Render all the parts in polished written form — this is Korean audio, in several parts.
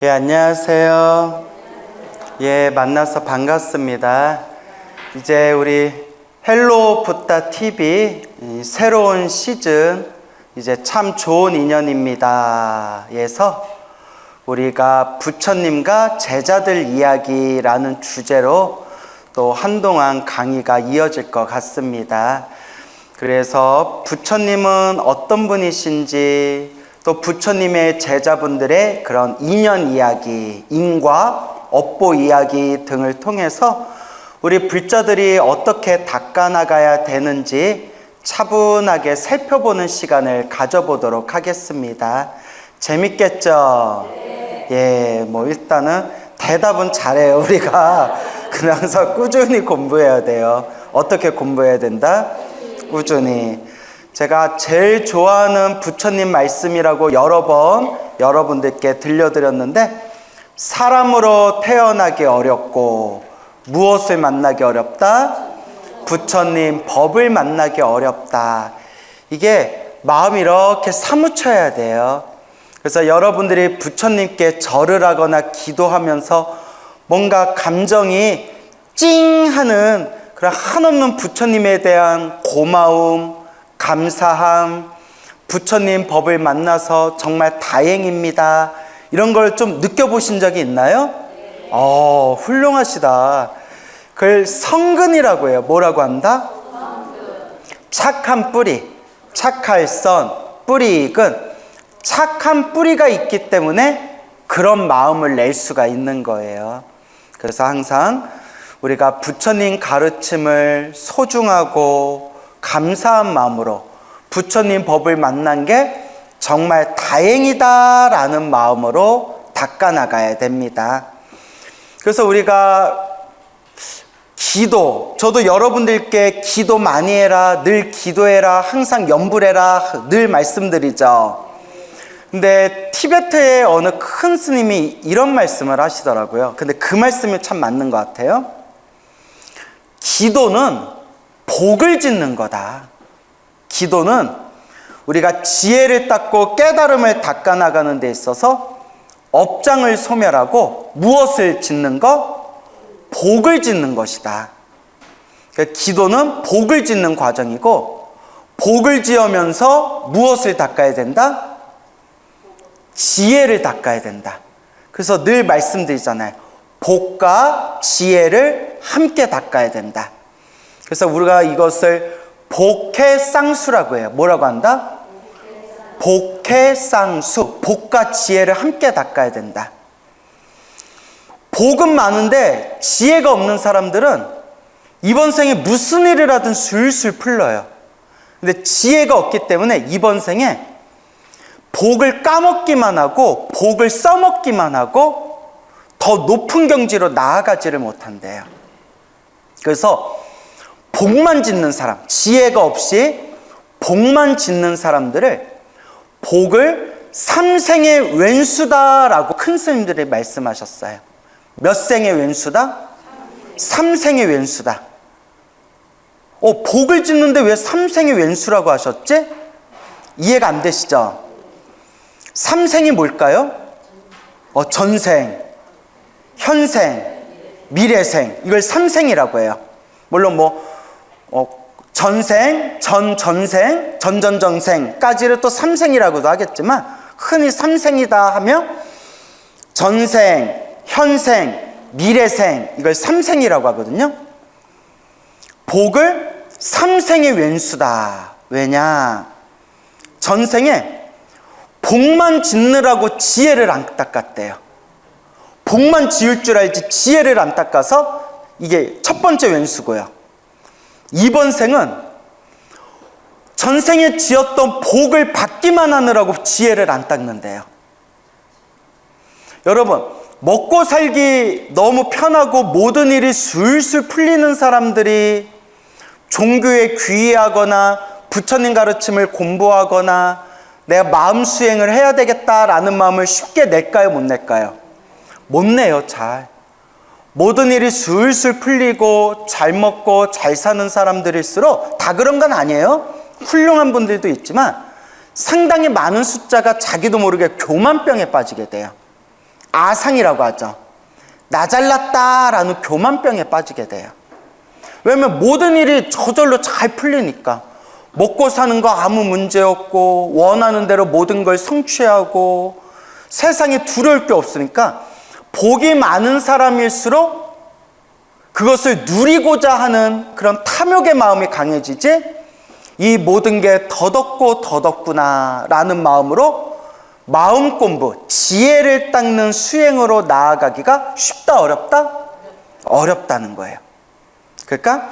예, 안녕하세요. 예, 만나서 반갑습니다. 이제 우리 헬로 붓다 TV 새로운 시즌 이제 참 좋은 인연입니다. 에서 우리가 부처님과 제자들 이야기라는 주제로 또 한동안 강의가 이어질 것 같습니다. 그래서 부처님은 어떤 분이신지 또 부처님의 제자분들의 그런 인연 이야기, 인과 업보 이야기 등을 통해서 우리 불자들이 어떻게 닦아나가야 되는지 차분하게 살펴보는 시간을 가져보도록 하겠습니다. 재밌겠죠? 예, 일단은 대답은 잘해요. 우리가 그래서 꾸준히 공부해야 돼요. 어떻게 공부해야 된다? 꾸준히. 제가 제일 좋아하는 부처님 말씀이라고 여러 번 여러분들께 들려드렸는데, 사람으로 태어나기 어렵고 무엇을 만나기 어렵다? 부처님 법을 만나기 어렵다. 이게 마음이 이렇게 사무쳐야 돼요. 그래서 여러분들이 부처님께 절을 하거나 기도하면서 뭔가 감정이 찡 하는 그런 한없는 부처님에 대한 고마움, 감사함, 부처님 법을 만나서 정말 다행입니다, 이런 걸 좀 느껴보신 적이 있나요? 훌륭하시다. 그걸 성근이라고 해요. 뭐라고 한다? 착한 뿌리, 착할선, 뿌리익은 착한 뿌리가 있기 때문에 그런 마음을 낼 수가 있는 거예요. 그래서 항상 우리가 부처님 가르침을 소중하고 감사한 마음으로 부처님 법을 만난 게 정말 다행이다라는 마음으로 닦아나가야 됩니다. 그래서 우리가 기도, 저도 여러분들께 기도 많이 해라, 늘 기도해라, 항상 염불해라 늘 말씀드리죠. 근데 티베트의 어느 큰 스님이 이런 말씀을 하시더라고요. 근데 그 말씀이 참 맞는 것 같아요. 기도는 복을 짓는 거다. 기도는 우리가 지혜를 닦고 깨달음을 닦아나가는 데 있어서 업장을 소멸하고 무엇을 짓는 거? 복을 짓는 것이다. 그러니까 기도는 복을 짓는 과정이고, 복을 지으면서 무엇을 닦아야 된다? 지혜를 닦아야 된다. 그래서 늘 말씀드리잖아요. 복과 지혜를 함께 닦아야 된다. 그래서 우리가 이것을 복해쌍수라고 해요. 뭐라고 한다? 복해쌍수. 복과 지혜를 함께 닦아야 된다. 복은 많은데 지혜가 없는 사람들은 이번 생에 무슨 일을 하든 술술 풀러요. 근데 지혜가 없기 때문에 이번 생에 복을 까먹기만 하고 복을 써먹기만 하고 더 높은 경지로 나아가지를 못한대요. 그래서 복만 짓는 사람, 지혜가 없이 복만 짓는 사람들을 복을 삼생의 왼수다라고 큰 스님들이 말씀하셨어요. 몇 생의 왼수다? 삼생의 왼수다. 복을 짓는데 왜 삼생의 왼수라고 하셨지? 이해가 안 되시죠? 삼생이 뭘까요? 전생, 현생, 미래생, 이걸 삼생이라고 해요. 물론 전생, 전전생, 전전전생까지를 또 삼생이라고도 하겠지만, 흔히 삼생이다 하면 전생, 현생, 미래생, 이걸 삼생이라고 하거든요. 복을 삼생의 왼수다. 왜냐? 전생에 복만 짓느라고 지혜를 안 닦았대요. 복만 지을 줄 알지 지혜를 안 닦아서 이게 첫 번째 왼수고요. 이번 생은 전생에 지었던 복을 받기만 하느라고 지혜를 안 닦는데요. 여러분, 먹고 살기 너무 편하고 모든 일이 술술 풀리는 사람들이 종교에 귀의하거나 부처님 가르침을 공부하거나 내가 마음 수행을 해야 되겠다라는 마음을 쉽게 낼까요, 못 낼까요? 못 내요, 잘. 모든 일이 술술 풀리고 잘 먹고 잘 사는 사람들일수록 다 그런 건 아니에요. 훌륭한 분들도 있지만 상당히 많은 숫자가 자기도 모르게 교만병에 빠지게 돼요. 아상이라고 하죠. 나 잘났다라는 교만병에 빠지게 돼요. 왜냐면 모든 일이 저절로 잘 풀리니까. 먹고 사는 거 아무 문제 없고 원하는 대로 모든 걸 성취하고 세상에 두려울 게 없으니까 복이 많은 사람일수록 그것을 누리고자 하는 그런 탐욕의 마음이 강해지지, 이 모든 게 덧없고 덧없구나 라는 마음으로 마음 공부, 지혜를 닦는 수행으로 나아가기가 쉽다, 어렵다? 어렵다는 거예요. 그러니까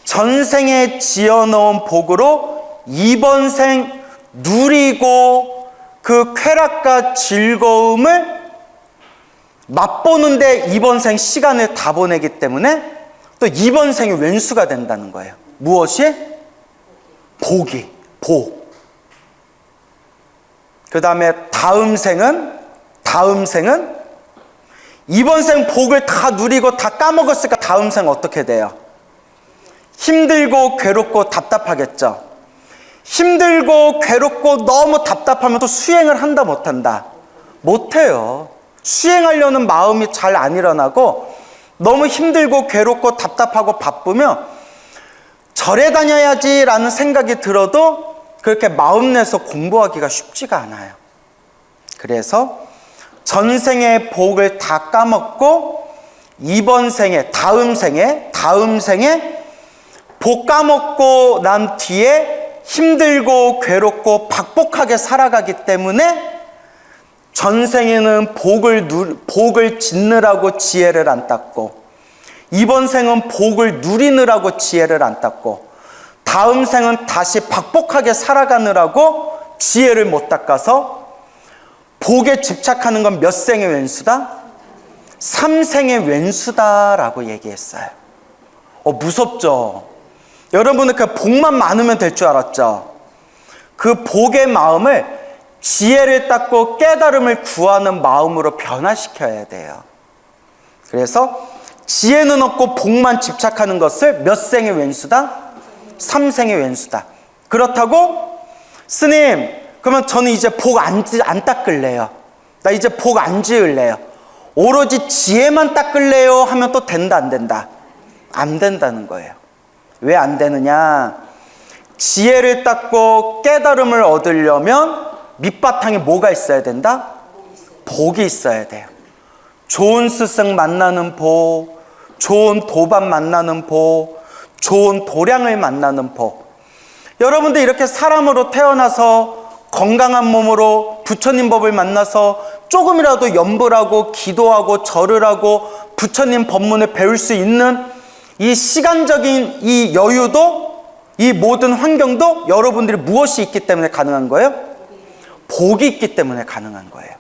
전생에 지어놓은 복으로 이번 생 누리고 그 쾌락과 즐거움을 맛보는데 이번 생 시간을 다 보내기 때문에 또 이번 생이 왼수가 된다는 거예요. 무엇이? 복이, 복. 그 다음에 다음 생은 이번 생 복을 다 누리고 다 까먹었으니까 다음 생 어떻게 돼요? 힘들고 괴롭고 답답하겠죠. 힘들고 괴롭고 너무 답답하면 또 수행을 한다 못한다? 못해요. 수행하려는 마음이 잘 안 일어나고 너무 힘들고 괴롭고 답답하고 바쁘면 절에 다녀야지라는 생각이 들어도 그렇게 마음 내서 공부하기가 쉽지가 않아요. 그래서 전생의 복을 다 까먹고 이번 생에, 다음 생에 복 까먹고 난 뒤에 힘들고 괴롭고 박복하게 살아가기 때문에 전생에는 복을 짓느라고 지혜를 안 닦고 이번 생은 복을 누리느라고 지혜를 안 닦고 다음 생은 다시 박복하게 살아가느라고 지혜를 못 닦아서 복에 집착하는 건 몇 생의 왼수다? 3생의 왼수다라고 얘기했어요. 무섭죠? 여러분은 그 복만 많으면 될 줄 알았죠? 그 복의 마음을 지혜를 닦고 깨달음을 구하는 마음으로 변화시켜야 돼요. 그래서 지혜는 없고 복만 집착하는 것을 몇 생의 왼수다? 3생의 왼수다. 그렇다고 스님, 그러면 저는 이제 복 안 닦을래요. 나 이제 복 안 지을래요. 오로지 지혜만 닦을래요 하면 또 된다, 안 된다? 안 된다는 거예요. 왜 안 되느냐? 지혜를 닦고 깨달음을 얻으려면 밑바탕에 뭐가 있어야 된다? 복이 있어야 돼요. 좋은 스승 만나는 복, 좋은 도반 만나는 복, 좋은 도량을 만나는 복. 여러분들 이렇게 사람으로 태어나서 건강한 몸으로 부처님 법을 만나서 조금이라도 염불하고 기도하고 절을 하고 부처님 법문을 배울 수 있는 이 시간적인 이 여유도, 이 모든 환경도 여러분들이 무엇이 있기 때문에 가능한 거예요? 복이 있기 때문에 가능한 거예요.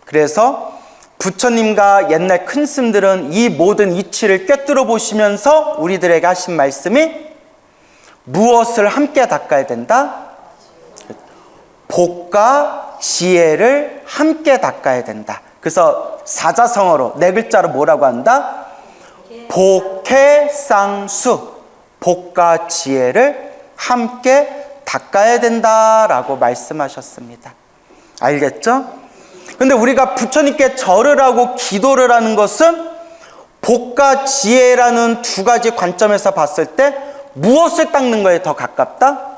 그래서 부처님과 옛날 큰 스님들은 이 모든 이치를 꿰뚫어 보시면서 우리들에게 하신 말씀이 무엇을 함께 닦아야 된다? 복과 지혜를 함께 닦아야 된다. 그래서 사자성어로 네 글자로 뭐라고 한다? 복해쌍수, 복과 지혜를 함께 닦아야 된다라고 말씀하셨습니다. 알겠죠? 근데 우리가 부처님께 절을 하고 기도를 하는 것은 복과 지혜라는 두 가지 관점에서 봤을 때 무엇을 닦는 거에 더 가깝다?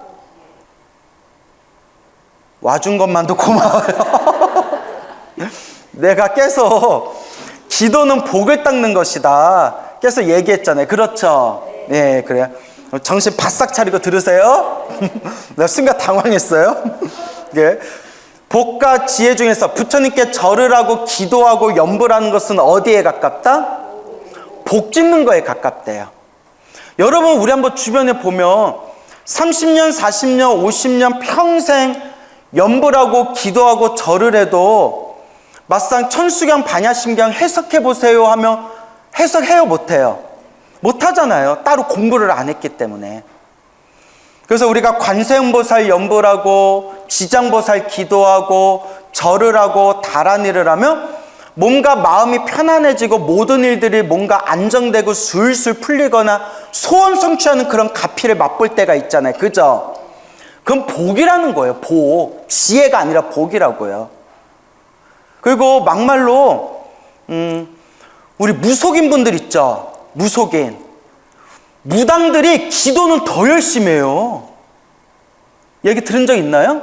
와준 것만도 고마워요. 내가 계속 기도는 복을 닦는 것이다 계속 얘기했잖아요. 그렇죠? 네, 그래요. 정신 바싹 차리고 들으세요. 나 순간 당황했어요. 네. 복과 지혜 중에서 부처님께 절을 하고 기도하고 염불하는 것은 어디에 가깝다? 복 짓는 거에 가깝대요. 여러분, 우리 한번 주변에 보면 30년, 40년, 50년 평생 염불하고 기도하고 절을 해도 막상 천수경, 반야심경 해석해보세요 하면 해석해요, 못해요? 못하잖아요. 따로 공부를 안 했기 때문에. 그래서 우리가 관세음보살 염불하고 지장보살 기도하고 절을 하고 다란일을 하면 몸과 마음이 편안해지고 모든 일들이 뭔가 안정되고 술술 풀리거나 소원 성취하는 그런 가피를 맛볼 때가 있잖아요. 그죠? 그건 복이라는 거예요. 복. 지혜가 아니라 복이라고요. 그리고 막말로 우리 무속인 분들 있죠. 무속인. 무당들이 기도는 더 열심히 해요. 얘기 들은 적 있나요?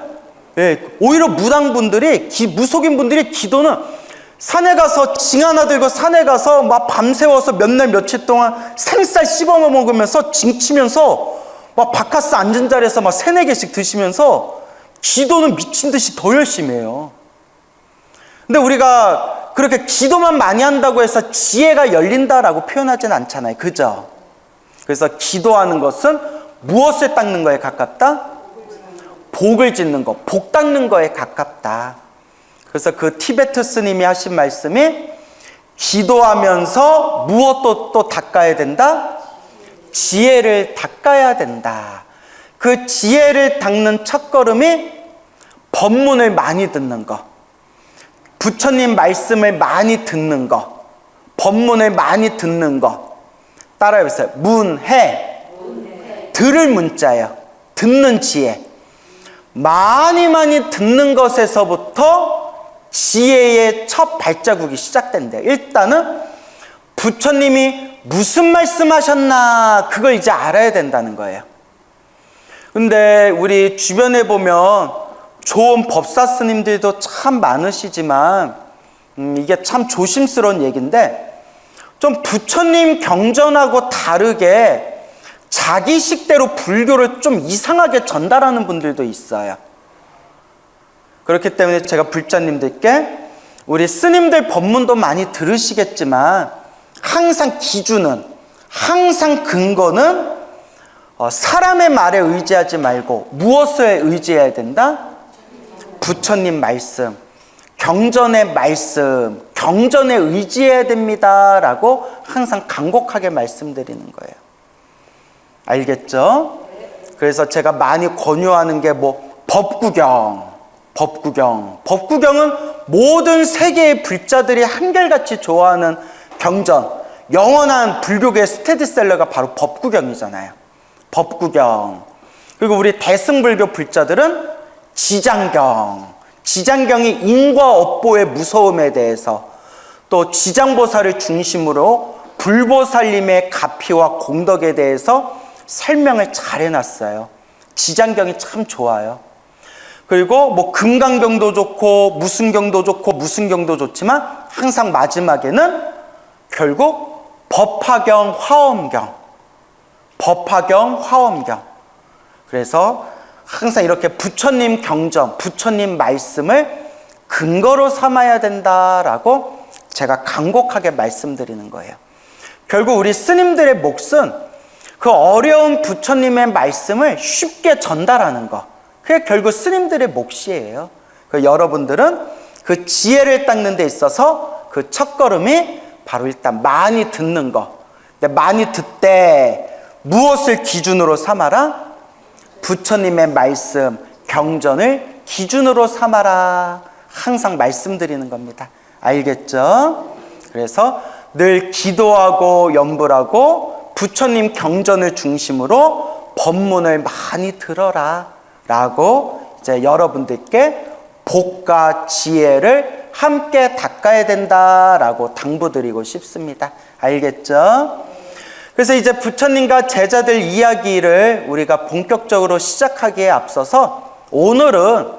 예, 오히려 무당분들이, 무속인 분들이 기도는 산에 가서 징 하나 들고 산에 가서 막 밤새워서 몇 날 며칠 동안 생쌀 씹어 먹으면서 징 치면서 막 바카스 앉은 자리에서 막 3-4개씩 드시면서 기도는 미친 듯이 더 열심히 해요. 근데 우리가 그렇게 기도만 많이 한다고 해서 지혜가 열린다라고 표현하지는 않잖아요. 그죠? 그래서 기도하는 것은 무엇을 닦는 거에 가깝다? 복을 짓는 것, 복 닦는 거에 가깝다. 그래서 그 티베트 스님이 하신 말씀이 기도하면서 무엇도 또 닦아야 된다? 지혜를 닦아야 된다. 그 지혜를 닦는 첫걸음이 법문을 많이 듣는 것, 부처님 말씀을 많이 듣는 것, 법문을 많이 듣는 것. 따라해보세요. 문해. 들을 문자예요. 듣는 지혜. 많이 듣는 것에서부터 지혜의 첫 발자국이 시작된대요. 일단은 부처님이 무슨 말씀하셨나 그걸 이제 알아야 된다는 거예요. 근데 우리 주변에 보면 좋은 법사 스님들도 참 많으시지만 이게 참 조심스러운 얘기인데 좀 부처님 경전하고 다르게 자기 식대로 불교를 좀 이상하게 전달하는 분들도 있어요. 그렇기 때문에 제가 불자님들께 우리 스님들 법문도 많이 들으시겠지만 항상 기준은, 항상 근거는 사람의 말에 의지하지 말고 무엇에 의지해야 된다? 부처님 말씀, 경전의 말씀, 경전에 의지해야 됩니다라고 항상 간곡하게 말씀드리는 거예요. 알겠죠? 그래서 제가 많이 권유하는 게 법구경은 모든 세계의 불자들이 한결같이 좋아하는 경전, 영원한 불교계의 스테디셀러가 바로 법구경이잖아요. 법구경. 그리고 우리 대승불교 불자들은 지장경이 인과 업보의 무서움에 대해서, 또 지장보살을 중심으로 불보살님의 가피와 공덕에 대해서 설명을 잘 해놨어요. 지장경이 참 좋아요. 그리고 금강경도 좋고 무슨 경도 좋고 무슨 경도 좋지만 항상 마지막에는 결국 법화경, 화엄경. 그래서 항상 이렇게 부처님 경전, 부처님 말씀을 근거로 삼아야 된다라고 제가 간곡하게 말씀드리는 거예요. 결국 우리 스님들의 몫은 그 어려운 부처님의 말씀을 쉽게 전달하는 것. 그게 결국 스님들의 몫이에요. 여러분들은 그 지혜를 닦는 데 있어서 그 첫걸음이 바로 일단 많이 듣는 것. 근데 많이 듣되 무엇을 기준으로 삼아라? 부처님의 말씀, 경전을 기준으로 삼아라. 항상 말씀드리는 겁니다. 알겠죠? 그래서 늘 기도하고 염불하고 부처님 경전을 중심으로 법문을 많이 들어라 라고 이제 여러분들께 복과 지혜를 함께 닦아야 된다라고 당부드리고 싶습니다. 알겠죠? 그래서 이제 부처님과 제자들 이야기를 우리가 본격적으로 시작하기에 앞서서 오늘은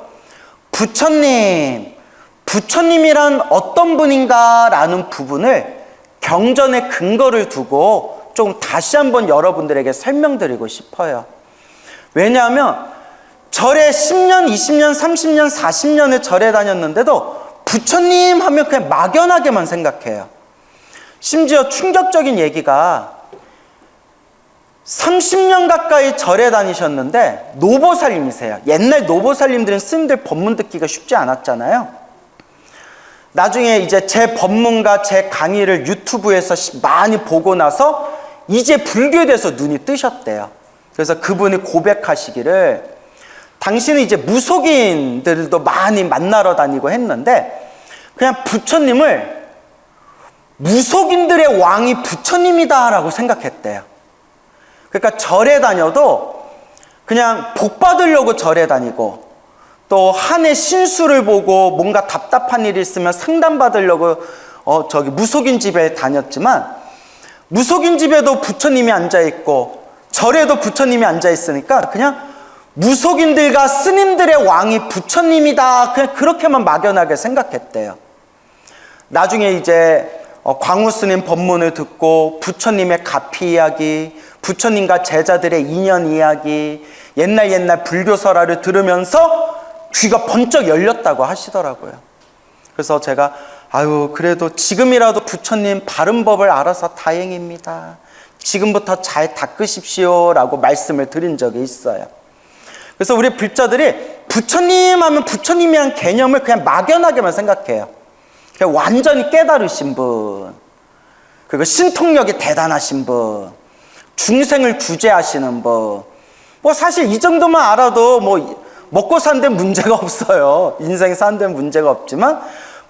부처님이란 어떤 분인가라는 부분을 경전의 근거를 두고 좀 다시 한번 여러분들에게 설명드리고 싶어요. 왜냐하면 절에 10년, 20년, 30년, 40년을 절에 다녔는데도 부처님 하면 그냥 막연하게만 생각해요. 심지어 충격적인 얘기가 30년 가까이 절에 다니셨는데 노보살님이세요. 옛날 노보살님들은 스님들 법문 듣기가 쉽지 않았잖아요. 나중에 이제 제 법문과 제 강의를 유튜브에서 많이 보고 나서 이제 불교에 대해서 눈이 뜨셨대요. 그래서 그분이 고백하시기를 당신은 이제 무속인들도 많이 만나러 다니고 했는데 그냥 부처님을 무속인들의 왕이 부처님이다라고 생각했대요. 그러니까 절에 다녀도 그냥 복 받으려고 절에 다니고 또 한 해 신수를 보고 뭔가 답답한 일이 있으면 상담받으려고 무속인 집에 다녔지만, 무속인 집에도 부처님이 앉아있고 절에도 부처님이 앉아있으니까 그냥 무속인들과 스님들의 왕이 부처님이다, 그냥 그렇게만 막연하게 생각했대요. 나중에 이제 광우 스님 법문을 듣고 부처님의 가피 이야기, 부처님과 제자들의 인연 이야기, 옛날 불교설화를 들으면서 귀가 번쩍 열렸다고 하시더라고요. 그래서 제가 그래도 지금이라도 부처님 바른 법을 알아서 다행입니다. 지금부터 잘 닦으십시오 라고 말씀을 드린 적이 있어요. 그래서 우리 불자들이 부처님 하면 부처님이란 개념을 그냥 막연하게만 생각해요. 그냥 완전히 깨달으신 분, 그리고 신통력이 대단하신 분, 중생을 구제하시는 분, 사실 이 정도만 알아도 먹고 사는 데 문제가 없어요. 인생 사는 데 문제가 없지만,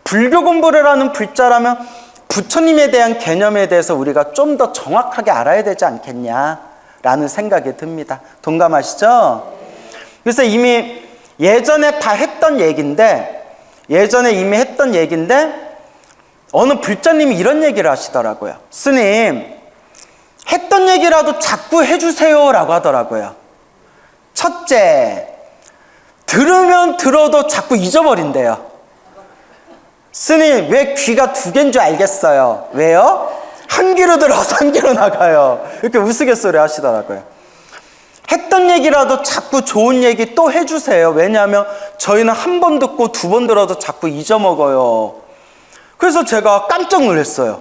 불교 공부를 하는 불자라면 부처님에 대한 개념에 대해서 우리가 좀 더 정확하게 알아야 되지 않겠냐라는 생각이 듭니다. 동감하시죠? 그래서 이미 예전에 했던 얘기인데 어느 불자님이 이런 얘기를 하시더라고요. 스님, 했던 얘기라도 자꾸 해주세요 라고 하더라고요. 첫째, 들으면 들어도 자꾸 잊어버린대요. 스님, 왜 귀가 두 개인 줄 알겠어요. 왜요? 한 귀로 들어서 한 귀로 나가요. 이렇게 우스갯소리 하시더라고요. 했던 얘기라도 자꾸 좋은 얘기 또 해주세요. 왜냐하면 저희는 한 번 듣고 두 번 들어도 자꾸 잊어먹어요. 그래서 제가 깜짝 놀랐어요.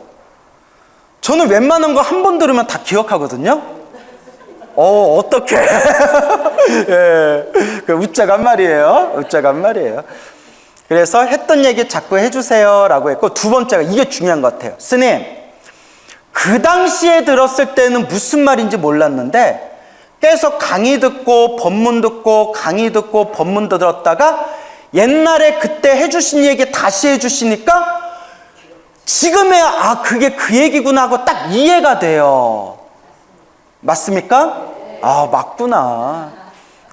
저는 웬만한 거 한 번 들으면 다 기억하거든요. 어떡해. 예, 웃자간 말이에요. 그래서 했던 얘기 자꾸 해주세요 라고 했고, 두 번째가 이게 중요한 것 같아요. 스님, 그 당시에 들었을 때는 무슨 말인지 몰랐는데 계속 강의 듣고 법문 듣고 강의 듣고 법문도 들었다가 옛날에 그때 해주신 얘기 다시 해주시니까 지금에야 그게 그 얘기구나 하고 딱 이해가 돼요. 맞습니까? 맞구나.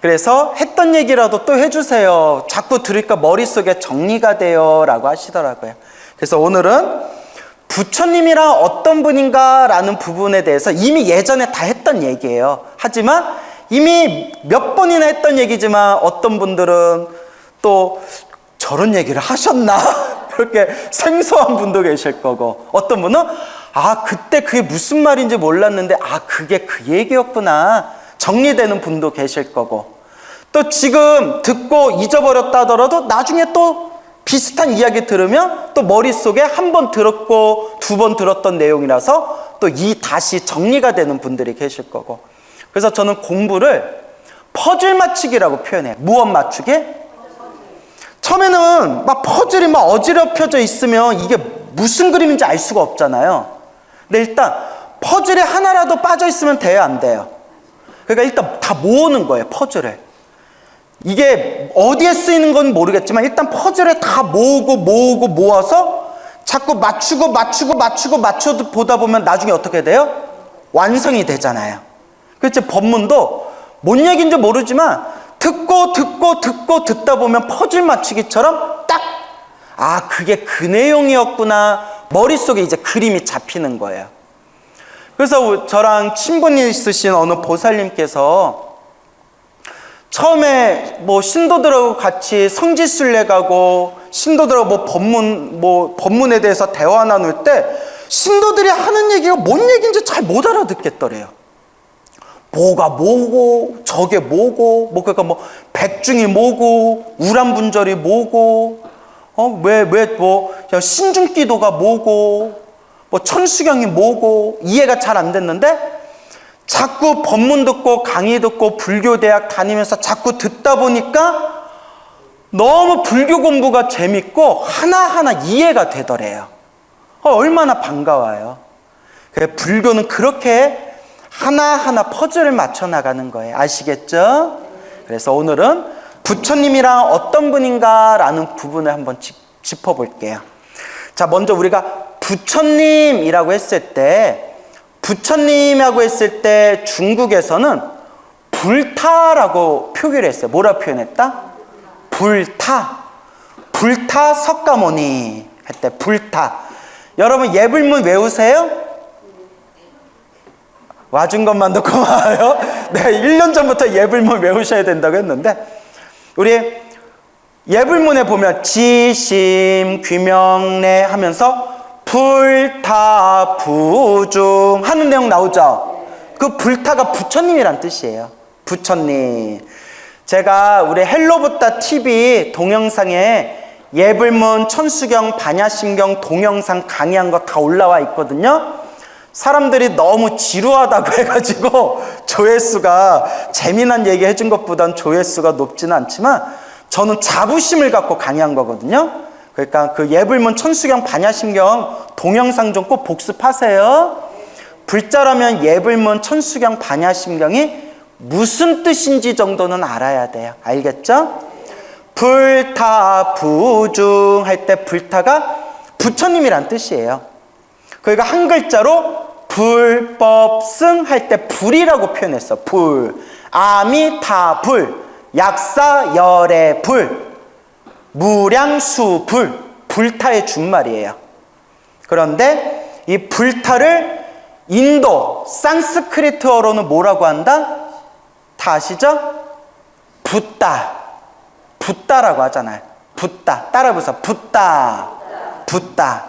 그래서 했던 얘기라도 또 해주세요. 자꾸 들으니까 머릿속에 정리가 돼요 라고 하시더라고요. 그래서 오늘은 부처님이란 어떤 분인가 라는 부분에 대해서 이미 예전에 다 했던 얘기예요. 하지만 이미 몇 번이나 했던 얘기지만 어떤 분들은 또 저런 얘기를 하셨나? 그렇게 생소한 분도 계실 거고, 어떤 분은 그때 그게 무슨 말인지 몰랐는데 그게 그 얘기였구나, 정리되는 분도 계실 거고, 또 지금 듣고 잊어버렸다 하더라도 나중에 또 비슷한 이야기 들으면 또 머릿속에 한 번 들었고 두 번 들었던 내용이라서 또 다시 정리가 되는 분들이 계실 거고. 그래서 저는 공부를 퍼즐 맞추기라고 표현해요. 무엇 맞추기? 처음에는 막 퍼즐이 막 어지럽혀져 있으면 이게 무슨 그림인지 알 수가 없잖아요. 근데 일단 퍼즐에 하나라도 빠져 있으면 돼요, 안 돼요? 그러니까 일단 다 모으는 거예요, 퍼즐을. 이게 어디에 쓰이는 건 모르겠지만 일단 퍼즐을 다 모아서 자꾸 맞추고 보다 보면 나중에 어떻게 돼요? 완성이 되잖아요. 그렇지, 법문도 뭔 얘기인지 모르지만 듣다 보면 퍼즐 맞추기처럼 딱 그게 그 내용이었구나, 머릿속에 이제 그림이 잡히는 거예요. 그래서 저랑 친분이 있으신 어느 보살님께서 처음에 신도들하고 같이 성지순례 가고 신도들하고 법문에 대해서 대화 나눌 때 신도들이 하는 얘기가 뭔 얘기인지 잘 못 알아듣겠더래요. 뭐가 뭐고 저게 뭐고 그러니까 백중이 뭐고 우람분절이 뭐고 신중기도가 뭐고 천수경이 뭐고 이해가 잘 안 됐는데, 자꾸 법문 듣고 강의 듣고 불교대학 다니면서 자꾸 듣다 보니까 너무 불교 공부가 재밌고 하나하나 이해가 되더래요. 얼마나 반가워요. 불교는 그렇게 하나하나 퍼즐을 맞춰 나가는 거예요. 아시겠죠? 그래서 오늘은 부처님이란 어떤 분인가 라는 부분을 한번 짚어볼게요. 자, 먼저 우리가 부처님이라고 했을 때 중국에서는 불타라고 표기를 했어요. 뭐라 표현했다? 불타. 불타 석가모니 할 때 불타. 여러분 예불문 외우세요? 와준 것만도 고마워요. 내가 1년 전부터 예불문 외우셔야 된다고 했는데, 우리 예불문에 보면 지심 귀명래 하면서 불타 부중 하는 내용 나오죠. 그 불타가 부처님이란 뜻이에요. 부처님. 제가 우리 헬로부타 TV 동영상에 예불문, 천수경, 반야심경 동영상 강의한 거 다 올라와 있거든요. 사람들이 너무 지루하다고 해가지고 조회수가, 재미난 얘기 해준 것보단 조회수가 높지는 않지만 저는 자부심을 갖고 강의한 거거든요. 그러니까 그 예불문, 천수경, 반야심경 동영상 좀 꼭 복습하세요. 불자라면 예불문, 천수경, 반야심경이 무슨 뜻인지 정도는 알아야 돼요. 알겠죠? 불타 부중 할 때 불타가 부처님이란 뜻이에요. 그러니까 한 글자로 불법승 할 때 불이라고 표현했어. 불. 아미타 불. 약사 열의 불. 무량수 불. 불타의 준말이에요. 그런데 이 불타를 인도 산스크리트어로는 뭐라고 한다? 다 아시죠? 붓다. 붓다라고 하잖아요. 붓다. 따라해보세요. 붓다. 붓다.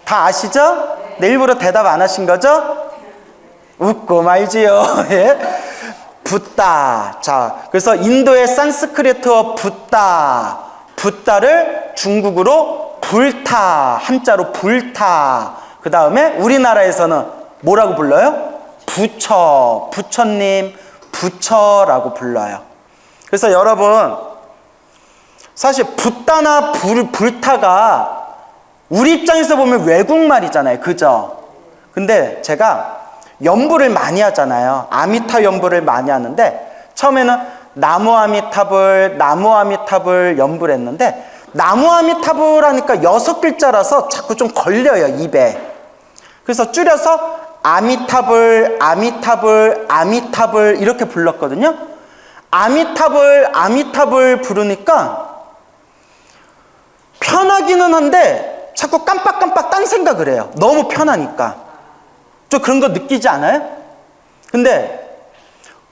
다 아시죠? 네, 일부러 대답 안 하신 거죠? 웃고 말지요. 예? 붓다. 자, 그래서 인도의 산스크리트어 붓다. 붓다를 중국어로 불타. 한자로 불타. 그 다음에 우리나라에서는 뭐라고 불러요? 부처. 부처님, 부처라고 불러요. 그래서 여러분, 사실 붓다나 불타가 우리 입장에서 보면 외국말이잖아요. 그죠? 근데 제가 연부를 많이 하잖아요. 아미타 연부를 많이 하는데, 처음에는 나무 아미타불, 나무 아미타불 연부를 했는데, 나무 아미타불 하니까 6글자라서 자꾸 좀 걸려요, 입에. 그래서 줄여서 아미타불, 아미타불, 아미타불 이렇게 불렀거든요. 아미타불, 아미타불 부르니까 편하기는 한데 자꾸 깜빡깜빡 딴 생각을 해요. 너무 편하니까. 좀 그런 거 느끼지 않아요? 근데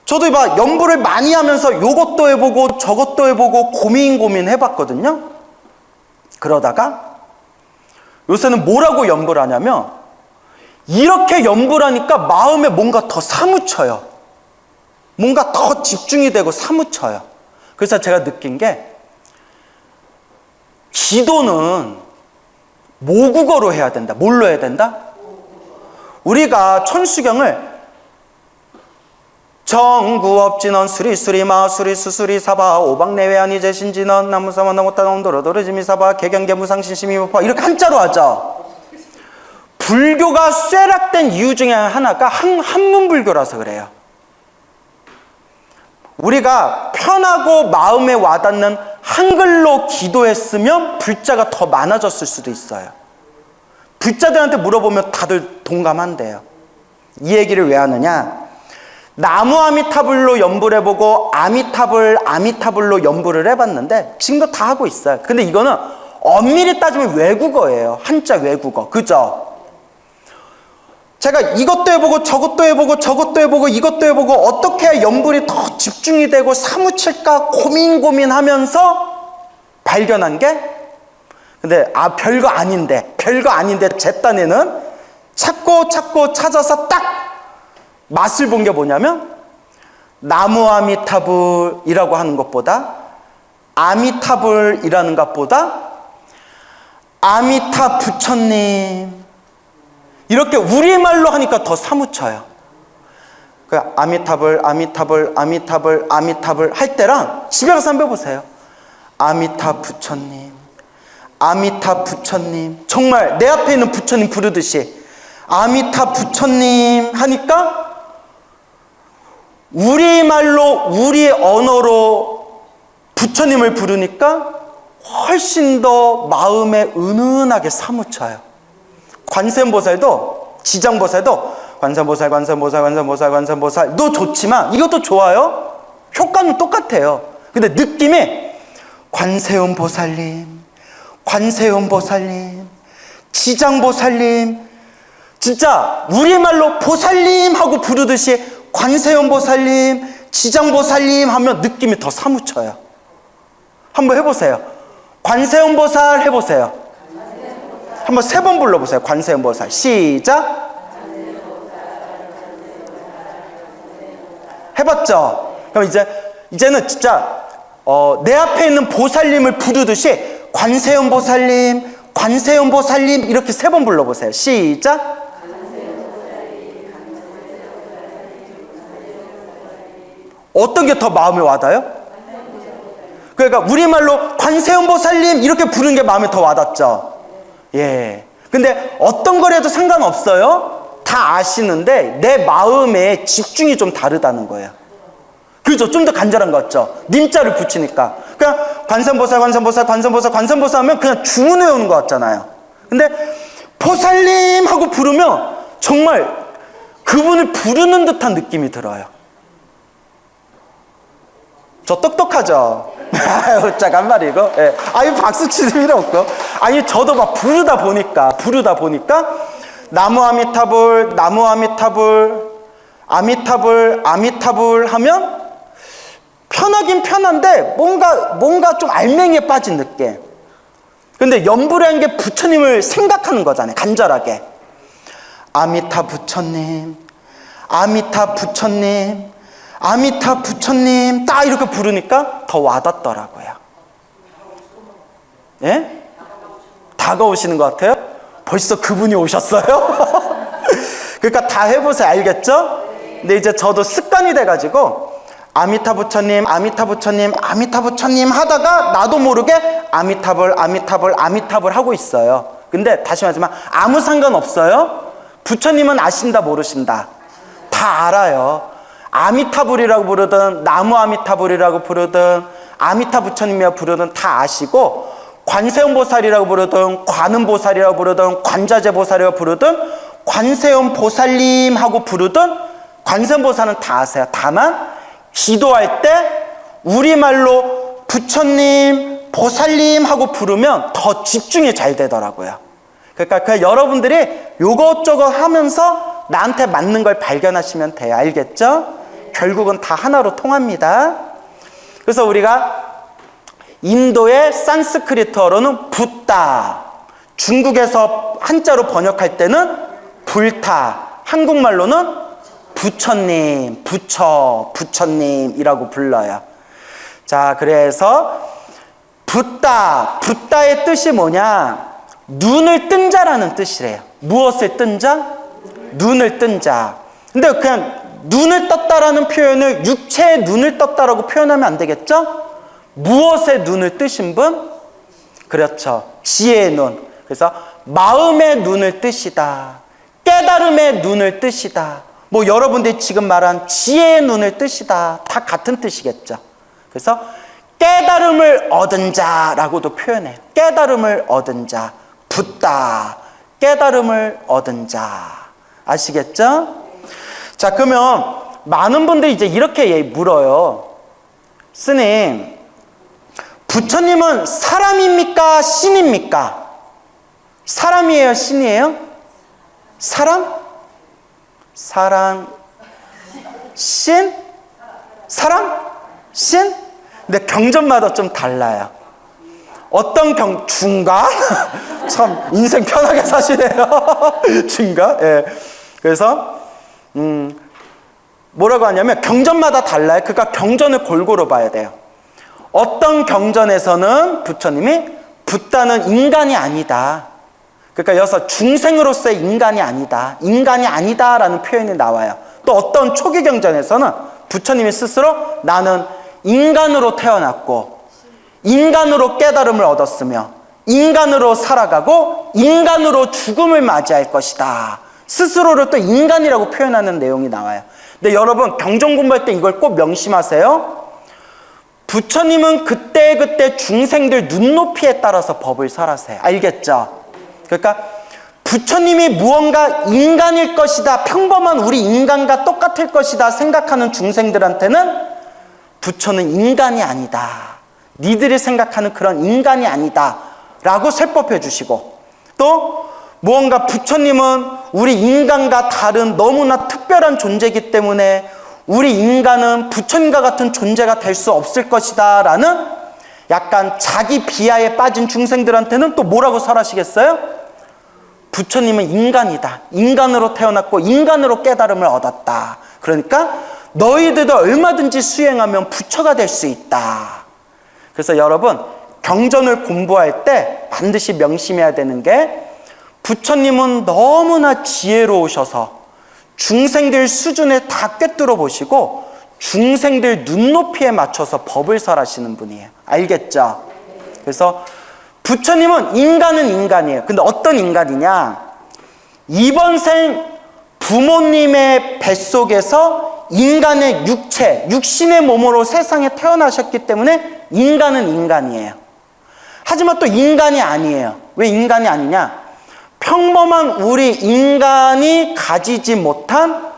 저도 막 연부를 많이 하면서 요것도 해보고 저것도 해보고 고민 해봤거든요. 그러다가 요새는 뭐라고 연부를 하냐면, 이렇게 연부를 하니까 마음에 뭔가 더 사무쳐요. 뭔가 더 집중이 되고 사무쳐요. 그래서 제가 느낀 게, 기도는 모국어로 해야 된다. 뭘로 해야 된다? 우리가 천수경을 정구업진원 수리수리마 수리수수리사바 오박내외아니 제신진원 나무사마 나무따 나무도로도르지미사바 개경계무상신심이무파 이렇게 한자로 하죠. 불교가 쇠락된 이유 중에 하나가 한문불교라서 그래요. 우리가 편하고 마음에 와닿는 한글로 기도했으면 불자가 더 많아졌을 수도 있어요. 불자들한테 물어보면 다들 동감한대요. 이 얘기를 왜 하느냐? 나무 아미타불로 연부를 해보고 아미타불로 연부를 해봤는데 지금도 다 하고 있어요. 근데 이거는 엄밀히 따지면 외국어예요. 한자 외국어. 그죠? 제가 이것도 해보고 저것도 해보고 저것도 해보고 이것도 해보고 어떻게 해야 연불이 더 집중이 되고 사무칠까 고민하면서 발견한 게, 근데 별거 아닌데 제 딴에는 찾고 찾아서 딱 맛을 본 게 뭐냐면, 나무 아미타불이라고 하는 것보다 아미타불이라는 것보다 아미타 부처님 이렇게 우리말로 하니까 더 사무쳐요. 그 아미타불 할 때랑 집에 가서 한번 해보세요. 아미타 부처님, 아미타 부처님, 정말 내 앞에 있는 부처님 부르듯이 아미타 부처님 하니까 우리말로 우리 언어로 부처님을 부르니까 훨씬 더 마음에 은은하게 사무쳐요. 관세음보살도, 지장보살도 관세음보살도 좋지만 이것도 좋아요. 효과는 똑같아요. 근데 느낌이 관세음 보살님, 관세음 보살님, 지장 보살님, 진짜 우리말로 보살님 하고 부르듯이 관세음 보살님, 지장 보살님 하면 느낌이 더 사무쳐요. 한번 해보세요. 관세음 보살 해보세요. 한번 3번 불러보세요. 관세음 보살. 시작. 해봤죠? 그럼 이제는 진짜 내 앞에 있는 보살님을 부르듯이 관세음 보살님, 관세음 보살님 이렇게 3번 불러보세요. 시작. 어떤 게 더 마음에 와닿아요? 그러니까 우리말로 관세음 보살님 이렇게 부르는 게 마음에 더 와닿죠. 예. 근데 어떤 거라도 상관없어요. 다 아시는데 내 마음의 집중이 좀 다르다는 거예요. 그죠? 좀 더 간절한 것 같죠? 님자를 붙이니까. 그냥 관세음보살, 관세음보살, 관세음보살, 관세음보살 하면 그냥 주문해 오는 것 같잖아요. 근데 보살님 하고 부르면 정말 그분을 부르는 듯한 느낌이 들어요. 저 똑똑하죠? 아유, 잠깐만이고. 예. 아니, 박수 치는 필요 없고. 아니, 저도 막 부르다 보니까, 나무 아미타불, 나무 아미타불, 아미타불, 아미타불 하면 편하긴 편한데 뭔가 좀 알맹이에 빠진 느낌. 근데 염불이라는 게 부처님을 생각하는 거잖아요. 간절하게. 아미타 부처님, 아미타 부처님, 아미타 부처님 딱 이렇게 부르니까 더 와닿더라고요. 예? 다가오시는 것 같아요? 벌써 그분이 오셨어요? 그러니까 다 해보세요. 알겠죠? 근데 이제 저도 습관이 돼가지고 아미타 부처님, 아미타 부처님, 아미타 부처님 하다가 나도 모르게 아미타불, 아미타불, 아미타불 하고 있어요. 근데 다시 말하지만 아무 상관없어요. 부처님은 아신다 모르신다 다 알아요. 아미타불이라고 부르든 나무 아미타불이라고 부르든 아미타 부처님이라고 부르든 다 아시고, 관세음보살이라고 부르든 관음보살이라고 부르든 관자재보살이라고 부르든 관세음 보살님 하고 부르든 관세음보살은 다 아세요. 다만 기도할 때 우리말로 부처님, 보살님 하고 부르면 더 집중이 잘 되더라고요. 그러니까 여러분들이 요것저것 하면서 나한테 맞는 걸 발견하시면 돼요. 알겠죠? 결국은 다 하나로 통합니다. 그래서 우리가 인도의 산스크리트어로는 붓다, 중국에서 한자로 번역할 때는 불타, 한국말로는 부처님, 부처님이라고 불러요. 자, 그래서 붓다의 뜻이 뭐냐? 눈을 뜬 자라는 뜻이래요. 무엇을 뜬 자? 눈을 뜬 자. 근데 그냥 눈을 떴다라는 표현을 육체의 눈을 떴다라고 표현하면 안 되겠죠? 무엇의 눈을 뜨신 분? 그렇죠. 지혜의 눈. 그래서 마음의 눈을 뜨시다. 깨달음의 눈을 뜨시다. 뭐 여러분들이 지금 말한 지혜의 눈을 뜨시다. 다 같은 뜻이겠죠. 그래서 깨달음을 얻은 자라고도 표현해요. 깨달음을 얻은 자. 붓다. 깨달음을 얻은 자. 아시겠죠? 자, 그러면 많은 분들이 이제 이렇게 물어요. 스님, 부처님은 사람입니까? 신입니까? 사람이에요? 신이에요? 사람? 신? 사람? 신? 근데 경전마다 좀 달라요. 어떤 중가? 참 인생 편하게 사시네요. 중가? 예. 그래서 뭐라고 하냐면 경전마다 달라요. 그러니까 경전을 골고루 봐야 돼요. 어떤 경전에서는 부처님이 붓다는 인간이 아니다. 그러니까 여기서 중생으로서의 인간이 아니다. 인간이 아니다라는 표현이 나와요. 또 어떤 초기 경전에서는 부처님이 스스로 나는 인간으로 태어났고 인간으로 깨달음을 얻었으며 인간으로 살아가고 인간으로 죽음을 맞이할 것이다. 스스로를 또 인간이라고 표현하는 내용이 나와요. 근데 여러분 경전 공부할 때 이걸 꼭 명심하세요. 부처님은 그때그때 중생들 눈높이에 따라서 법을 설하세요. 알겠죠? 그러니까 부처님이 무언가 인간일 것이다, 평범한 우리 인간과 똑같을 것이다 생각하는 중생들한테는 부처는 인간이 아니다. 니들이 생각하는 그런 인간이 아니다 라고 설법해 주시고, 또 무언가 부처님은 우리 인간과 다른 너무나 특별한 존재이기 때문에 우리 인간은 부처님과 같은 존재가 될 수 없을 것이다 라는 약간 자기 비하에 빠진 중생들한테는 또 뭐라고 설하시겠어요? 부처님은 인간이다. 인간으로 태어났고 인간으로 깨달음을 얻었다. 그러니까 너희들도 얼마든지 수행하면 부처가 될 수 있다. 그래서 여러분, 경전을 공부할 때 반드시 명심해야 되는 게, 부처님은 너무나 지혜로우셔서 중생들 수준에 다 꿰뚫어 보시고 중생들 눈높이에 맞춰서 법을 설하시는 분이에요. 알겠죠? 그래서 부처님은 인간은 인간이에요. 근데 어떤 인간이냐? 이번 생 부모님의 뱃속에서 인간의 육체, 육신의 몸으로 세상에 태어나셨기 때문에 인간은 인간이에요. 하지만 또 인간이 아니에요. 왜 인간이 아니냐? 평범한 우리 인간이 가지지 못한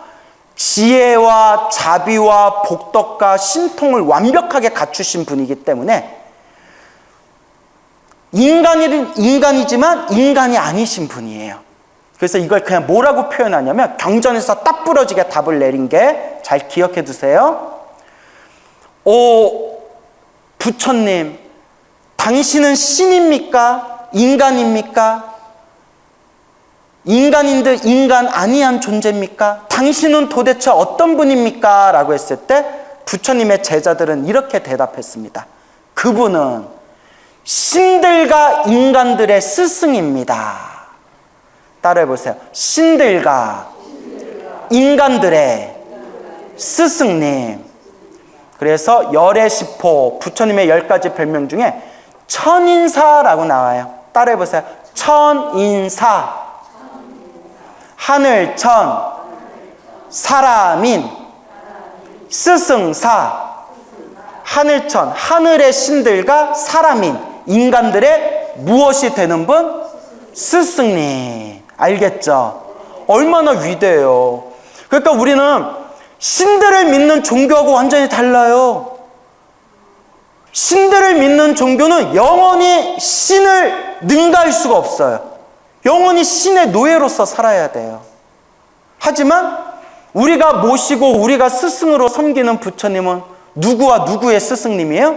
지혜와 자비와 복덕과 신통을 완벽하게 갖추신 분이기 때문에 인간이지만 인간이 아니신 분이에요. 그래서 이걸 그냥 뭐라고 표현하냐면, 경전에서 딱 부러지게 답을 내린 게, 잘 기억해 두세요. 오 부처님, 당신은 신입니까? 인간입니까? 인간인 듯 인간 아니한 존재입니까? 당신은 도대체 어떤 분입니까? 라고 했을 때 부처님의 제자들은 이렇게 대답했습니다. 그분은 신들과 인간들의 스승입니다. 따라해보세요. 신들과 인간들의 스승님. 그래서 열의 시포, 부처님의 10가지 별명 중에 천인사라고 나와요. 따라해보세요. 천인사. 하늘천, 사람인, 스승사. 하늘천, 하늘의 신들과 사람인, 인간들의 무엇이 되는 분? 스승님. 알겠죠? 얼마나 위대해요. 그러니까 우리는 신들을 믿는 종교하고 완전히 달라요. 신들을 믿는 종교는 영원히 신을 능가할 수가 없어요. 영원히 신의 노예로서 살아야 돼요. 하지만 우리가 모시고 우리가 스승으로 섬기는 부처님은 누구와 누구의 스승님이에요?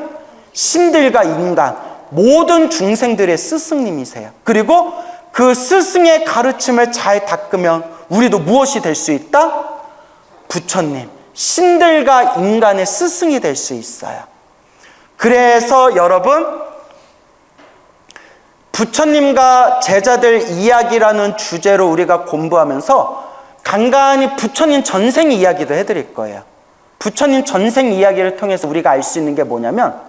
신들과 인간, 모든 중생들의 스승님이세요. 그리고 그 스승의 가르침을 잘 닦으면 우리도 무엇이 될 수 있다? 부처님, 신들과 인간의 스승이 될 수 있어요. 그래서 여러분, 부처님과 제자들 이야기라는 주제로 우리가 공부하면서 간간히 부처님 전생 이야기도 해드릴 거예요. 부처님 전생 이야기를 통해서 우리가 알 수 있는 게 뭐냐면,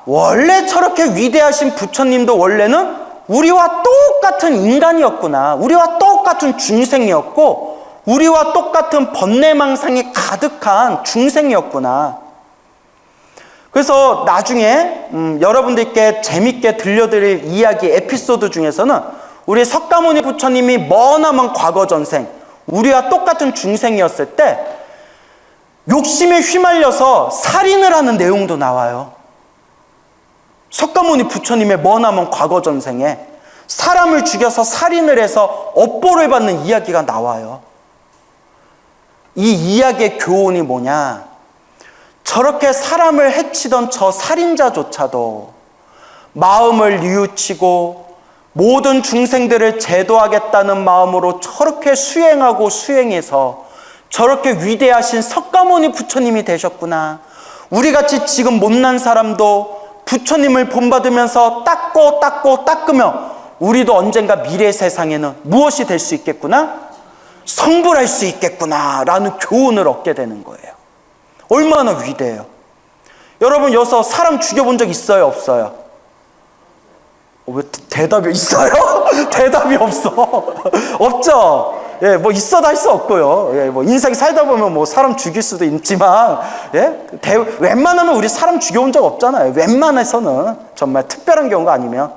원래 저렇게 위대하신 부처님도 원래는 우리와 똑같은 인간이었구나. 우리와 똑같은 중생이었고 우리와 똑같은 번뇌망상이 가득한 중생이었구나. 그래서 나중에 여러분들께 재밌게 들려드릴 이야기 에피소드 중에서는 우리 석가모니 부처님이 머나먼 과거 전생, 우리와 똑같은 중생이었을 때 욕심에 휘말려서 살인을 하는 내용도 나와요. 석가모니 부처님의 머나먼 과거 전생에 사람을 죽여서 살인을 해서 업보를 받는 이야기가 나와요. 이 이야기의 교훈이 뭐냐? 저렇게 사람을 해치던 저 살인자조차도 마음을 뉘우치고 모든 중생들을 제도하겠다는 마음으로 저렇게 수행하고 수행해서 저렇게 위대하신 석가모니 부처님이 되셨구나. 우리같이 지금 못난 사람도 부처님을 본받으면서 닦으며 우리도 언젠가 미래 세상에는 무엇이 될 수 있겠구나? 성불할 수 있겠구나 라는 교훈을 얻게 되는 거예요. 얼마나 위대해요. 여러분, 여기서 사람 죽여본 적 있어요? 없어요? 왜 대답이 있어요? 대답이 없어. 없죠? 예, 뭐 있어도 할 수 없고요. 예, 뭐 인생 살다 보면 뭐 사람 죽일 수도 있지만, 예? 웬만하면 우리 사람 죽여본 적 없잖아요. 웬만해서는. 정말 특별한 경우가 아니면.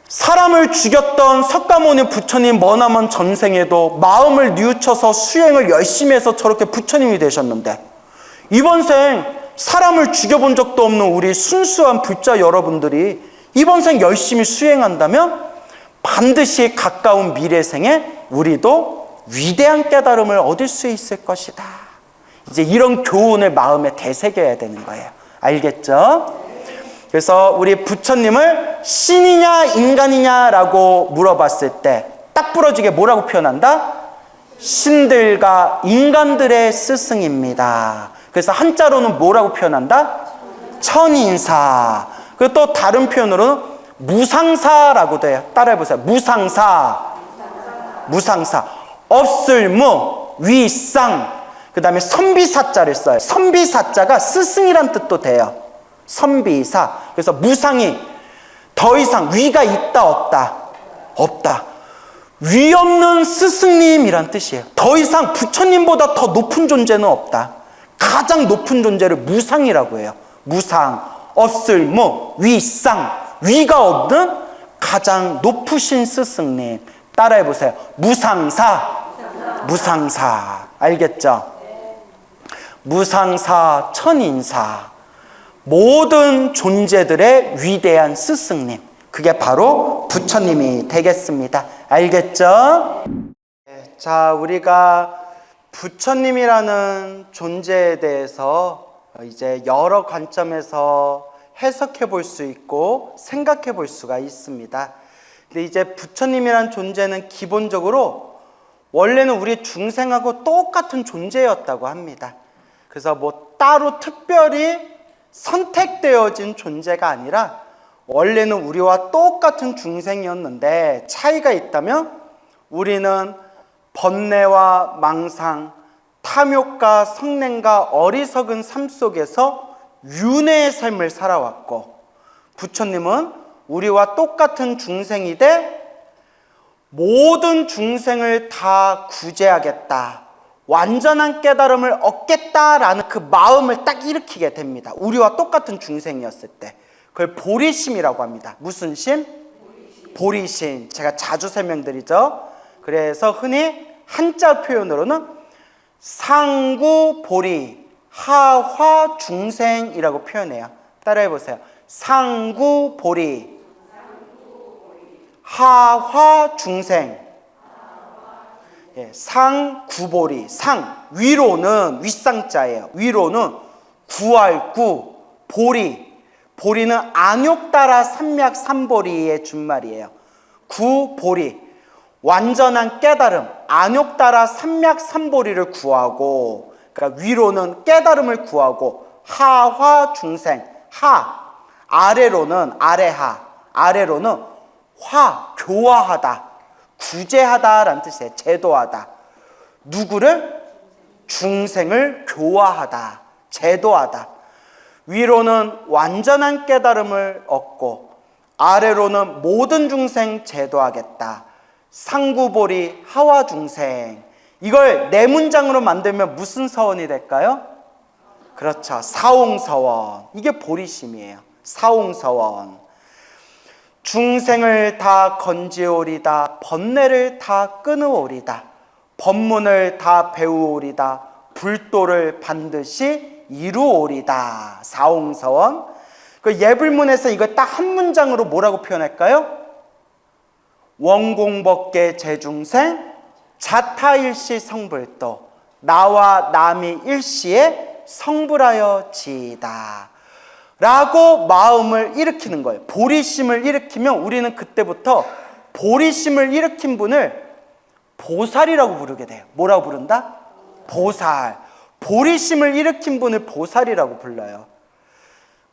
사람을 죽였던 석가모니 부처님 머나먼 전생에도 마음을 뉘우쳐서 수행을 열심히 해서 저렇게 부처님이 되셨는데, 이번 생 사람을 죽여본 적도 없는 우리 순수한 불자 여러분들이 이번 생 열심히 수행한다면 반드시 가까운 미래생에 우리도 위대한 깨달음을 얻을 수 있을 것이다. 이제 이런 교훈을 마음에 되새겨야 되는 거예요. 알겠죠? 그래서 우리 부처님을 신이냐 인간이냐라고 물어봤을 때 딱 부러지게 뭐라고 표현한다? 신들과 인간들의 스승입니다. 그래서 한자로는 뭐라고 표현한다? 천인사. 그리고 또 다른 표현으로는 무상사라고 돼요. 따라해보세요. 무상사. 무상사. 없을무, 위상. 그 다음에 선비사자를 써요. 선비사자가 스승이란 뜻도 돼요. 선비사. 그래서 무상이 더 이상 위가 있다 없다? 없다. 위 없는 스승님이란 뜻이에요. 더 이상 부처님보다 더 높은 존재는 없다. 가장 높은 존재를 무상이라고 해요. 무상, 없을무, 위상. 위가 없는 가장 높으신 스승님. 따라해보세요. 무상사. 무상사. 알겠죠? 무상사, 천인사. 모든 존재들의 위대한 스승님. 그게 바로 부처님이 되겠습니다. 알겠죠? 자, 우리가 부처님이라는 존재에 대해서 이제 여러 관점에서 해석해 볼 수 있고 생각해 볼 수가 있습니다. 근데 이제 부처님이라는 존재는 기본적으로 원래는 우리 중생하고 똑같은 존재였다고 합니다. 그래서 뭐 따로 특별히 선택되어진 존재가 아니라 원래는 우리와 똑같은 중생이었는데 차이가 있다면 우리는 번뇌와 망상, 탐욕과 성냄과 어리석은 삶 속에서 윤회의 삶을 살아왔고 부처님은 우리와 똑같은 중생이 돼 모든 중생을 다 구제하겠다, 완전한 깨달음을 얻겠다라는 그 마음을 딱 일으키게 됩니다. 우리와 똑같은 중생이었을 때. 그걸 보리심이라고 합니다. 무슨 심? 보리심. 제가 자주 설명드리죠. 그래서 흔히 한자 표현으로는 상구보리, 하화중생이라고 표현해요. 따라해보세요. 상구보리, 하화중생. 예, 상구보리. 상, 위로는 윗상자예요. 위로는 구할 구, 보리. 보리는 안욕따라 삼맥 삼보리의 준말이에요. 구보리, 완전한 깨달음, 안욕따라 삼맥 삼보리를 구하고, 그러니까 위로는 깨달음을 구하고, 하화 중생, 하, 아래로는 아래하, 아래로는 화, 교화하다, 구제하다라는 뜻이에요. 제도하다. 누구를? 중생을 교화하다, 제도하다. 위로는 완전한 깨달음을 얻고 아래로는 모든 중생 제도하겠다. 상구보리 하와중생. 이걸 네 문장으로 만들면 무슨 서원이 될까요? 그렇죠. 사홍서원. 이게 보리심이에요. 사홍서원. 중생을 다 건지오리다. 번뇌를 다 끊으오리다. 법문을 다 배우오리다. 불도를 반드시 이루오리다. 사홍서원. 그 예불문에서 이걸 딱 한 문장으로 뭐라고 표현할까요? 원공법계 제중생 자타일시 성불도 나와 남이 일시에 성불하여 지이다 라고 마음을 일으키는 거예요. 보리심을 일으키면 우리는 그때부터 보리심을 일으킨 분을 보살이라고 부르게 돼요. 뭐라고 부른다? 보살. 보리심을 일으킨 분을 보살이라고 불러요.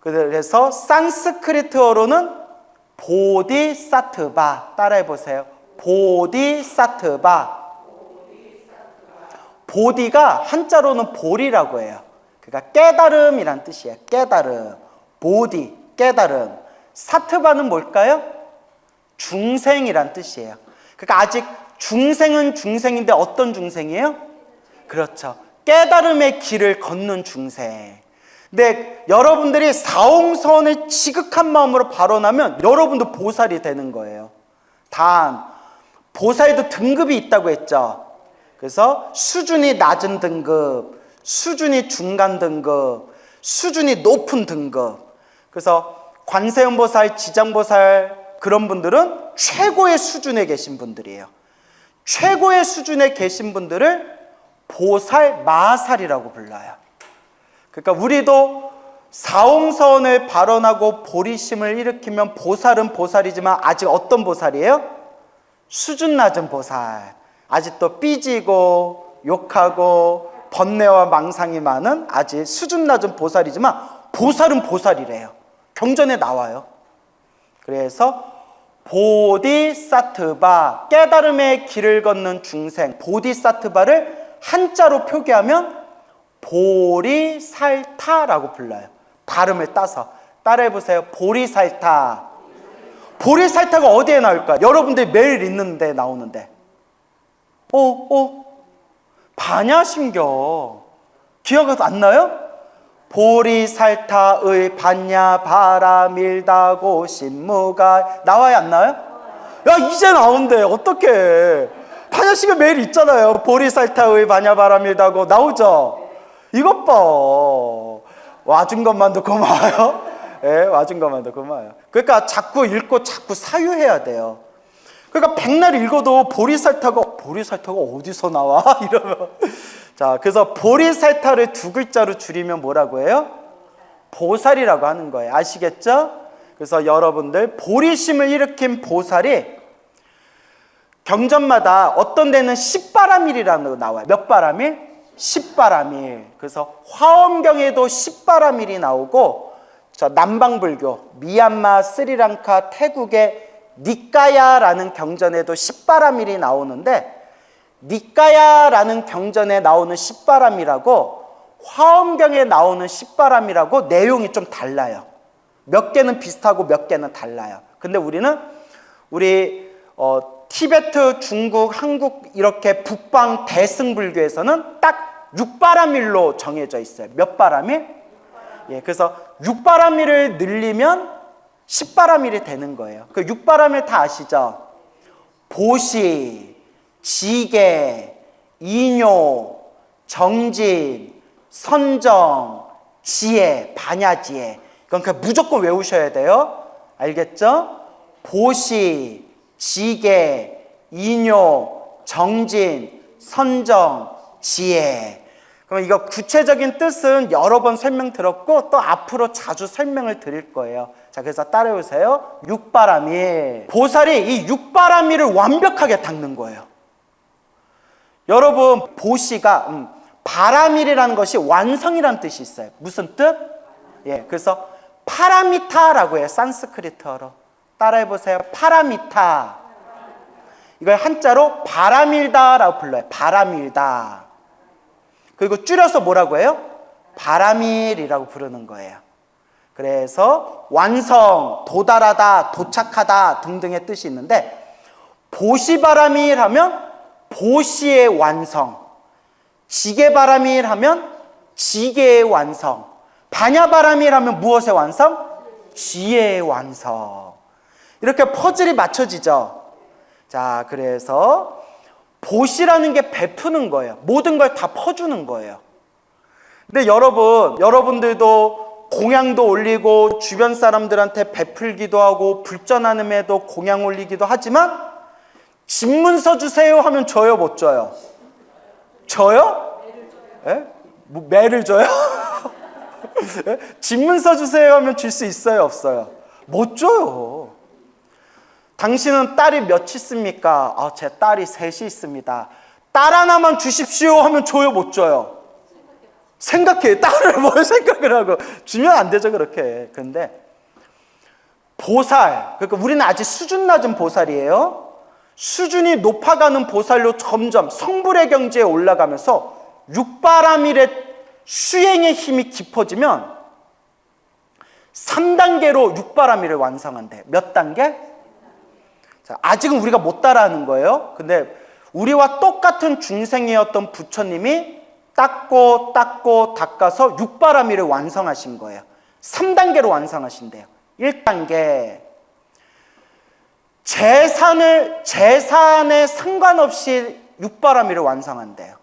그래서 산스크리트어로는 보디사트바. 따라해보세요. 보디사트바. 보디가 한자로는 보리라고 해요. 그러니까 깨달음이란 뜻이에요. 깨달음. 보디, 깨달음. 사트바는 뭘까요? 중생이란 뜻이에요. 그러니까 아직 중생은 중생인데 어떤 중생이에요? 그렇죠. 깨달음의 길을 걷는 중생. 근데 여러분들이 사홍선을 지극한 마음으로 발언하면 여러분도 보살이 되는 거예요. 단, 보살도 등급이 있다고 했죠. 그래서 수준이 낮은 등급, 수준이 중간 등급, 수준이 높은 등급. 그래서 관세음보살, 지장보살 그런 분들은 최고의 수준에 계신 분들이에요. 최고의 수준에 계신 분들을 보살, 마살이라고 불러요. 그러니까 우리도 사홍선을 발언하고 보리심을 일으키면 보살은 보살이지만 아직 어떤 보살이에요? 수준 낮은 보살. 아직도 삐지고 욕하고 번뇌와 망상이 많은 아직 수준 낮은 보살이지만 보살은 보살이래요. 경전에 나와요. 그래서 보디사트바, 깨달음의 길을 걷는 중생, 보디사트바를 한자로 표기하면 보리살타라고 불러요. 발음을 따서 따라해보세요. 보리살타. 보리살타가 어디에 나올까? 여러분들이 매일 읽는데 나오는데 반야심경 기억 안 나요? 보리살타의 반야 바라밀다고 신무가 나와요 안 나와요? 야 이제 나온대. 어떡해. 반야심경 매일 있잖아요. 보리살타의 반야 바라밀다고 나오죠? 이것 봐. 와준 것만도 고마워요. 예, 와준 것만도 고마워요. 그러니까 자꾸 읽고 자꾸 사유해야 돼요. 그러니까 백날 읽어도 보리살타가 어디서 나와? 이러면. 자, 그래서 보리살타를 두 글자로 줄이면 뭐라고 해요? 보살이라고 하는 거예요. 아시겠죠? 그래서 여러분들 보리심을 일으킨 보살이 경전마다 어떤 데는 10바라밀이라는 거 나와요. 몇 바라밀? 10바라밀. 그래서 화엄경에도 10바라밀이 나오고 저 남방불교 미얀마, 스리랑카, 태국의 니까야라는 경전에도 10바라밀이 나오는데 니까야라는 경전에 나오는 10바라밀하고 화엄경에 나오는 10바라밀하고 내용이 좀 달라요. 몇 개는 비슷하고 몇 개는 달라요. 근데 우리는 티베트, 중국, 한국 이렇게 북방 대승불교에서는 딱 6바라밀로 정해져 있어요. 몇 바라밀? 예, 그래서 6바라밀을 늘리면 10바라밀이 되는 거예요. 그 6바라밀 다 아시죠? 보시, 지계, 이뇨, 정진, 선정, 지혜, 반야지혜. 이건 그냥 무조건 외우셔야 돼요. 알겠죠? 보시, 지계, 이뇨, 정진, 선정, 지혜. 그럼 이거 구체적인 뜻은 여러 번 설명 들었고 또 앞으로 자주 설명을 드릴 거예요. 자, 그래서 따라해보세요. 6바라밀. 보살이 이 6바라밀을 완벽하게 닦는 거예요. 여러분, 보시가 바라밀이라는 것이 완성이라는 뜻이 있어요. 무슨 뜻? 예, 그래서 파라미타라고 해요. 산스크리트어로. 따라해보세요. 파라미타. 이걸 한자로 바라밀다라고 불러요. 바라밀다. 그리고 줄여서 뭐라고 해요? 바라밀이라고 부르는 거예요. 그래서 완성, 도달하다, 도착하다 등등의 뜻이 있는데 보시바라밀 하면 보시의 완성, 지게바라밀 하면 지게의 완성, 반야바라밀 하면 무엇의 완성? 지혜의 완성. 이렇게 퍼즐이 맞춰지죠. 자, 그래서 보시라는 게 베푸는 거예요. 모든 걸 다 퍼주는 거예요. 근데 여러분들도 공양도 올리고 주변 사람들한테 베풀기도 하고 불전하는에도 공양 올리기도 하지만 집문서 주세요 하면 줘요, 못 줘요? 줘요? 예? 뭐 매를 줘요? 예? 집문서 주세요 하면 줄 수 있어요, 없어요? 못 줘요. 당신은 딸이 몇 있습니까? 제 딸이 셋이 있습니다. 딸 하나만 주십시오 하면 줘요, 못 줘요? 생각해. 딸을 뭘 생각을 하고 주면 안 되죠, 그렇게. 근데 보살, 그러니까 우리는 아직 수준 낮은 보살이에요. 수준이 높아가는 보살로 점점 성불의 경지에 올라가면서 육바라밀의 수행의 힘이 깊어지면 3단계로 육바라밀을 완성한대. 몇 단계? 자, 아직은 우리가 못 따라하는 거예요. 근데 우리와 똑같은 중생이었던 부처님이 닦고 닦아서 육바라밀을 완성하신 거예요. 3단계로 완성하신대요. 1단계 재산에 상관없이 육바라밀을 완성한대요.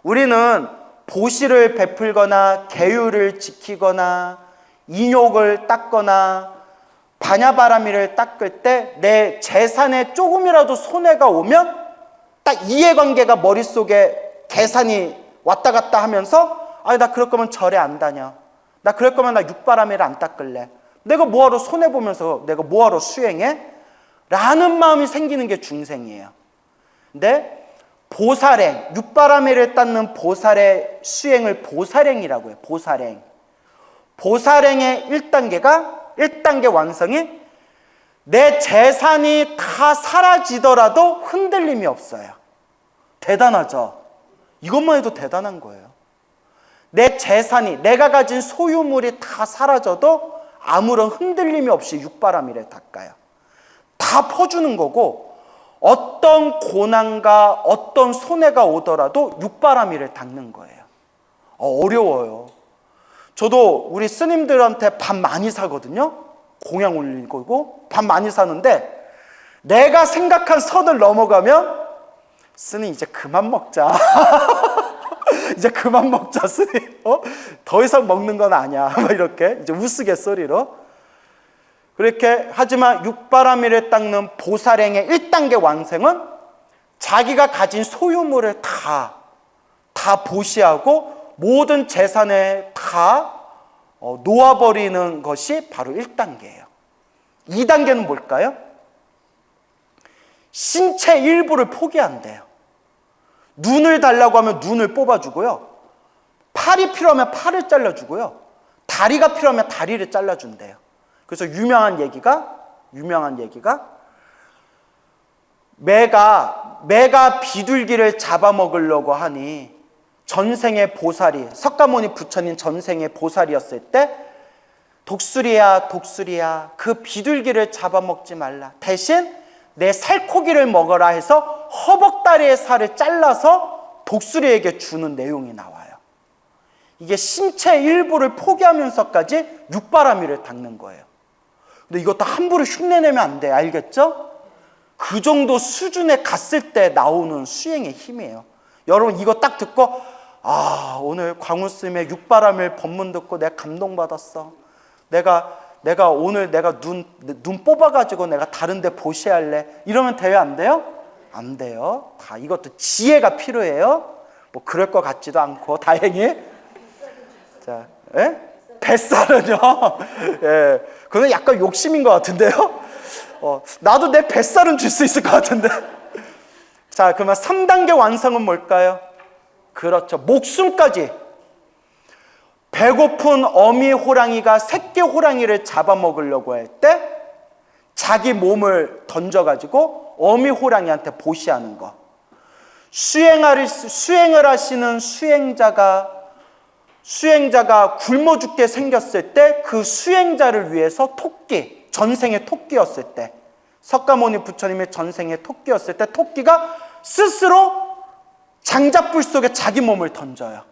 우리는 보시를 베풀거나 계율을 지키거나 인욕을 닦거나 바냐바라미를 닦을 때 내 재산에 조금이라도 손해가 오면 딱 이해관계가 머릿속에 계산이 왔다 갔다 하면서 아니 나 그럴 거면 절에 안 다녀. 나 그럴 거면 나 육바라밀을 안 닦을래. 내가 뭐하러 손해보면서 내가 뭐하러 수행해? 라는 마음이 생기는 게 중생이에요. 근데 보살행, 육바라밀을 닦는 보살의 수행을 보살행이라고 해요. 보살행. 보살행의 1단계 완성이 내 재산이 다 사라지더라도 흔들림이 없어요. 대단하죠? 이것만 해도 대단한 거예요. 내 재산이, 내가 가진 소유물이 다 사라져도 아무런 흔들림이 없이 육바라밀에 닦아요. 다 퍼주는 거고 어떤 고난과 어떤 손해가 오더라도 육바라밀을 닦는 거예요. 어려워요. 저도 우리 스님들한테 밥 많이 사거든요. 공양 올릴 거고 밥 많이 사는데 내가 생각한 선을 넘어가면 스님 이제 그만 먹자. 이제 그만 먹자 스님. 더 이상 먹는 건 아니야. 이렇게 이제 우스갯소리로. 그렇게 하지만 육바라밀을 닦는 보살행의 1단계 완성은 자기가 가진 소유물을 다 보시하고 모든 재산에 다 놓아버리는 것이 바로 1단계예요. 2단계는 뭘까요? 신체 일부를 포기한대요. 눈을 달라고 하면 눈을 뽑아주고요. 팔이 필요하면 팔을 잘라주고요. 다리가 필요하면 다리를 잘라준대요. 그래서 유명한 얘기가 매가 비둘기를 잡아먹으려고 하니 전생의 보살이 석가모니 부처님 전생의 보살이었을 때 독수리야 그 비둘기를 잡아먹지 말라. 대신 내 살코기를 먹어라 해서 허벅다리의 살을 잘라서 독수리에게 주는 내용이 나와요. 이게 신체 일부를 포기하면서까지 육바라밀을 닦는 거예요. 근데 이것도 함부로 흉내내면 안 돼. 알겠죠? 그 정도 수준에 갔을 때 나오는 수행의 힘이에요. 여러분 이거 딱 듣고 오늘 광우스님의 육바라밀 법문 듣고 내가 감동받았어. 내가 오늘 내가 눈 뽑아가지고 내가 다른 데 보시할래. 이러면 돼요? 안 돼요? 안 돼요. 다 이것도 지혜가 필요해요. 뭐 그럴 것 같지도 않고 다행히. 자, 뱃살은요. 예, 그건 약간 욕심인 것 같은데요. 나도 내 뱃살은 줄 수 있을 것 같은데. 자, 그러면 3단계 완성은 뭘까요? 그렇죠. 목숨까지. 배고픈 어미 호랑이가 새끼 호랑이를 잡아먹으려고 할 때 자기 몸을 던져가지고 어미 호랑이한테 보시하는 거. 수행을 하시는 수행자가 굶어 죽게 생겼을 때 그 수행자를 위해서 토끼, 전생의 토끼였을 때 석가모니 부처님의 전생의 토끼였을 때 토끼가 스스로 장작불 속에 자기 몸을 던져요.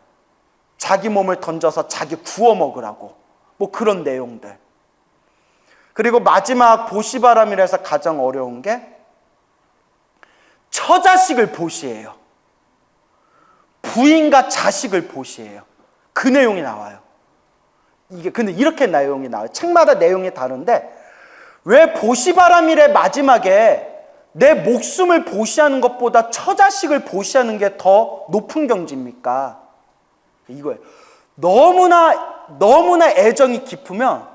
자기 몸을 던져서 자기 구워 먹으라고. 뭐 그런 내용들. 그리고 마지막 보시바람이라서 가장 어려운 게 처자식을 보시해요. 부인과 자식을 보시해요. 그 내용이 나와요. 이게 근데 이렇게 내용이 나와요. 책마다 내용이 다른데 왜 보시바람일의 마지막에 내 목숨을 보시하는 것보다 처자식을 보시하는 게 더 높은 경지입니까? 이거예요. 너무나 애정이 깊으면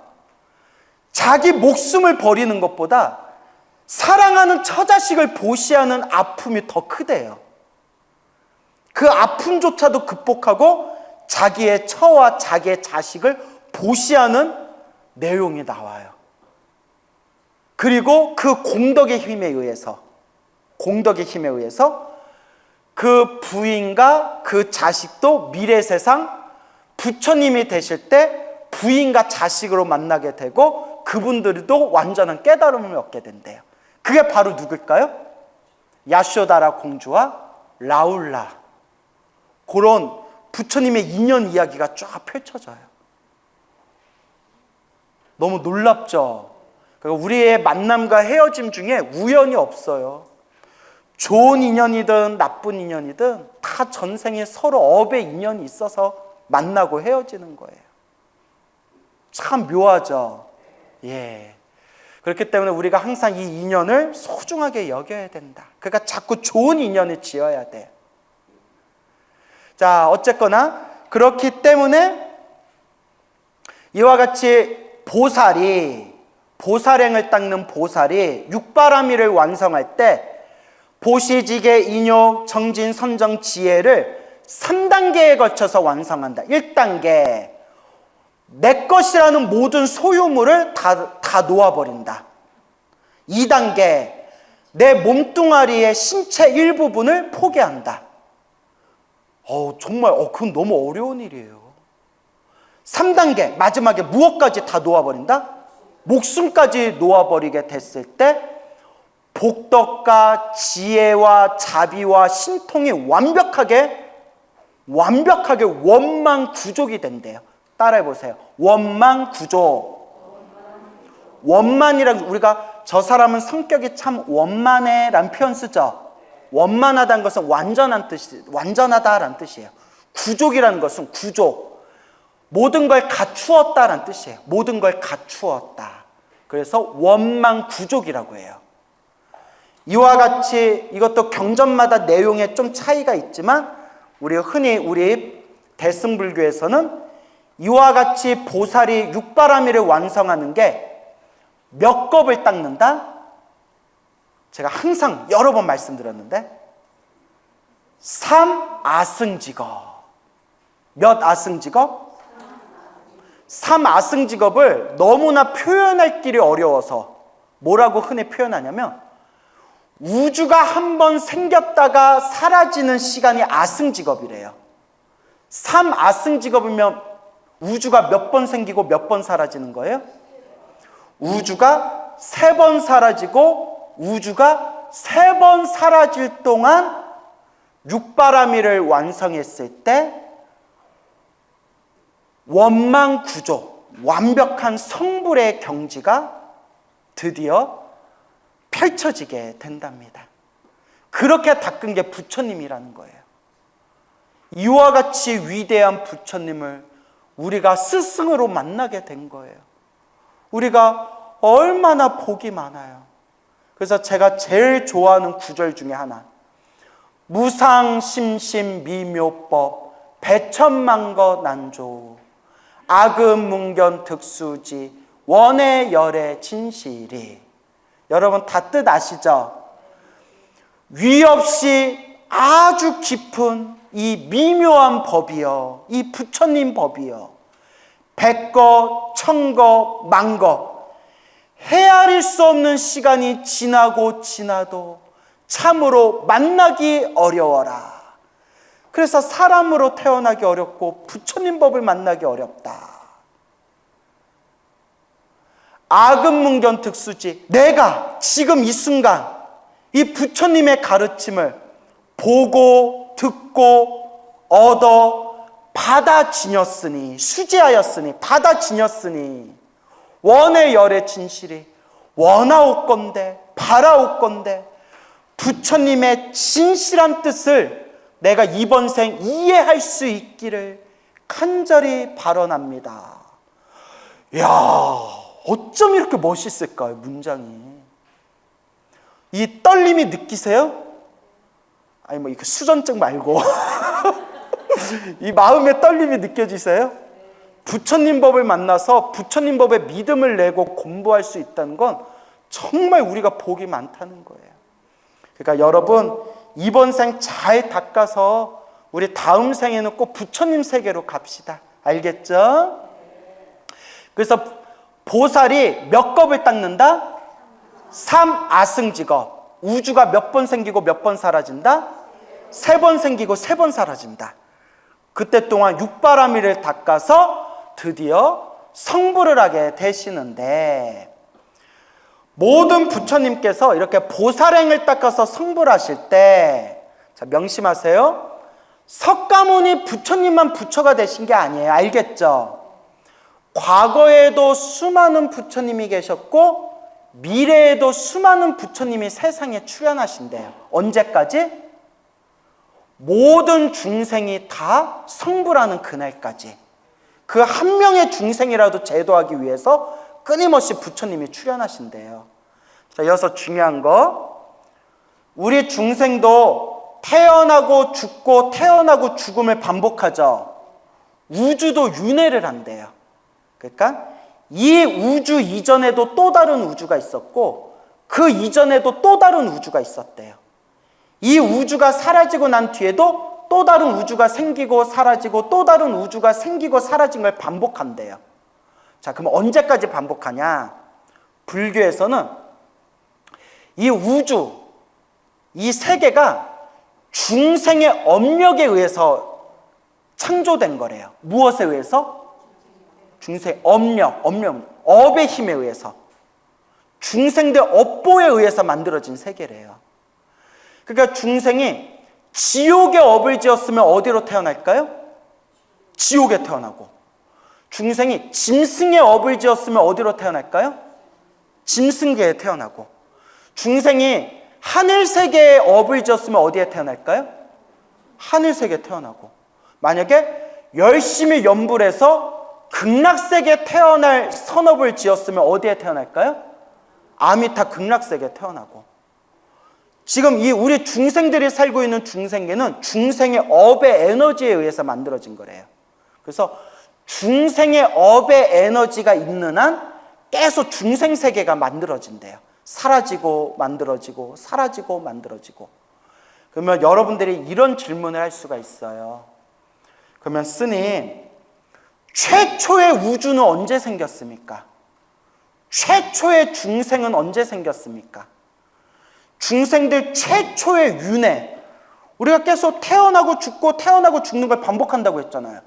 자기 목숨을 버리는 것보다 사랑하는 처자식을 보시하는 아픔이 더 크대요. 그 아픔조차도 극복하고 자기의 처와 자기의 자식을 보시하는 내용이 나와요. 그리고 그 공덕의 힘에 의해서 그 부인과 그 자식도 미래 세상 부처님이 되실 때 부인과 자식으로 만나게 되고 그분들도 완전한 깨달음을 얻게 된대요. 그게 바로 누굴까요? 야쇼다라 공주와 라울라. 그런 부처님의 인연 이야기가 쫙 펼쳐져요. 너무 놀랍죠? 그러니까 우리의 만남과 헤어짐 중에 우연이 없어요. 좋은 인연이든 나쁜 인연이든 다 전생에 서로 업의 인연이 있어서 만나고 헤어지는 거예요. 참 묘하죠. 예. 그렇기 때문에 우리가 항상 이 인연을 소중하게 여겨야 된다. 그러니까 자꾸 좋은 인연을 지어야 돼요. 자, 어쨌거나 그렇기 때문에 이와 같이 보살행을 닦는 보살이 육바라밀을 완성할 때 보시지계, 인욕, 정진, 선정, 지혜를 3단계에 걸쳐서 완성한다. 1단계, 내 것이라는 모든 소유물을 다 놓아버린다. 2단계, 내 몸뚱아리의 신체 일부분을 포기한다. 정말 그건 너무 어려운 일이에요. 3단계, 마지막에 무엇까지 다 놓아버린다? 목숨까지 놓아버리게 됐을 때 복덕과 지혜와 자비와 신통이 완벽하게 원만구족이 된대요. 따라해보세요. 원만구족. 원만이란, 우리가 저 사람은 성격이 참 원만해 라는 표현 쓰죠. 원만하다는 것은 완전하다라는 뜻이에요. 구족이라는 것은 구족, 모든 걸 갖추었다라는 뜻이에요. 모든 걸 갖추었다. 그래서 원만구족이라고 해요. 이와 같이 이것도 경전마다 내용에 좀 차이가 있지만 우리 대승불교에서는 이와 같이 보살이 육바라밀을 완성하는 게 몇 겁을 닦는다? 제가 항상 여러 번 말씀드렸는데 3아승직업. 몇 아승직업? 3아승직업을 너무나 표현할 길이 어려워서 뭐라고 흔히 표현하냐면 우주가 한 번 생겼다가 사라지는 시간이 아승직업이래요. 3아승직업이면 우주가 몇 번 생기고 몇 번 사라지는 거예요? 우주가 3번 사라지고 우주가 3번 사라질 동안 육바라밀을 완성했을 때 원만구족, 완벽한 성불의 경지가 드디어 펼쳐지게 된답니다. 그렇게 닦은 게 부처님이라는 거예요. 이와 같이 위대한 부처님을 우리가 스승으로 만나게 된 거예요. 우리가 얼마나 복이 많아요. 그래서 제가 제일 좋아하는 구절 중에 하나, 무상심심미묘법 배천만거 난조 아금문견 득수지 원의 열의 진실이. 여러분 다 뜻 아시죠? 위 없이 아주 깊은 이 미묘한 법이요, 이 부처님 법이요, 백거, 천거, 만거 헤아릴 수 없는 시간이 지나도 참으로 만나기 어려워라. 그래서 사람으로 태어나기 어렵고 부처님 법을 만나기 어렵다. 아금문견 득수지, 내가 지금 이 순간 이 부처님의 가르침을 보고 듣고 얻어 받아지녔으니, 수지하였으니, 받아지녔으니 원의 열의 진실이 원하옵건대 바라옵건대 부처님의 진실한 뜻을 내가 이번 생 이해할 수 있기를 간절히 발언합니다. 이야, 어쩜 이렇게 멋있을까요, 문장이. 이 떨림이 느끼세요? 아니 뭐 이거 수전증 말고 이 마음의 떨림이 느껴지세요? 부처님 법을 만나서 부처님 법에 믿음을 내고 공부할 수 있다는 건 정말 우리가 복이 많다는 거예요. 그러니까 여러분 이번 생 잘 닦아서 우리 다음 생에는 꼭 부처님 세계로 갑시다. 알겠죠? 그래서 보살이 몇 겁을 닦는다? 3아승직업. 우주가 몇 번 생기고 몇 번 사라진다? 3번 생기고 3번 사라진다. 그때 동안 육바라밀을 닦아서 드디어 성불을 하게 되시는데, 모든 부처님께서 이렇게 보살행을 닦아서 성불하실 때, 자, 명심하세요. 석가모니 부처님만 부처가 되신 게 아니에요. 알겠죠? 과거에도 수많은 부처님이 계셨고 미래에도 수많은 부처님이 세상에 출현하신대요. 언제까지? 모든 중생이 다 성불하는 그날까지. 그 한 명의 중생이라도 제도하기 위해서 끊임없이 부처님이 출현하신대요. 자, 여기서 중요한 거, 우리 중생도 태어나고 죽고 태어나고 죽음을 반복하죠. 우주도 윤회를 한대요. 그러니까 이 우주 이전에도 또 다른 우주가 있었고 그 이전에도 또 다른 우주가 있었대요. 이 우주가 사라지고 난 뒤에도 또 다른 우주가 생기고 사라지고 또 다른 우주가 생기고 사라진 걸 반복한대요. 자, 그럼 언제까지 반복하냐? 불교에서는 이 우주, 이 세계가 중생의 업력에 의해서 창조된 거래요. 무엇에 의해서? 중생의 업력, 업의 힘에 의해서. 중생들 업보에 의해서 만들어진 세계래요. 그러니까 중생이 지옥의 업을 지었으면 어디로 태어날까요? 지옥에 태어나고, 중생이 짐승의 업을 지었으면 어디로 태어날까요? 짐승계에 태어나고, 중생이 하늘세계의 업을 지었으면 어디에 태어날까요? 하늘세계에 태어나고, 만약에 열심히 연불해서 극락세계에 태어날 선업을 지었으면 어디에 태어날까요? 아미타 극락세계에 태어나고, 지금 이 우리 중생들이 살고 있는 중생계는 중생의 업의 에너지에 의해서 만들어진 거래요. 그래서 중생의 업의 에너지가 있는 한 계속 중생세계가 만들어진대요. 사라지고 만들어지고 사라지고 만들어지고. 그러면 여러분들이 이런 질문을 할 수가 있어요. 그러면 스님, 최초의 우주는 언제 생겼습니까? 최초의 중생은 언제 생겼습니까? 중생들 최초의 윤회, 우리가 계속 태어나고 죽고 태어나고 죽는 걸 반복한다고 했잖아요.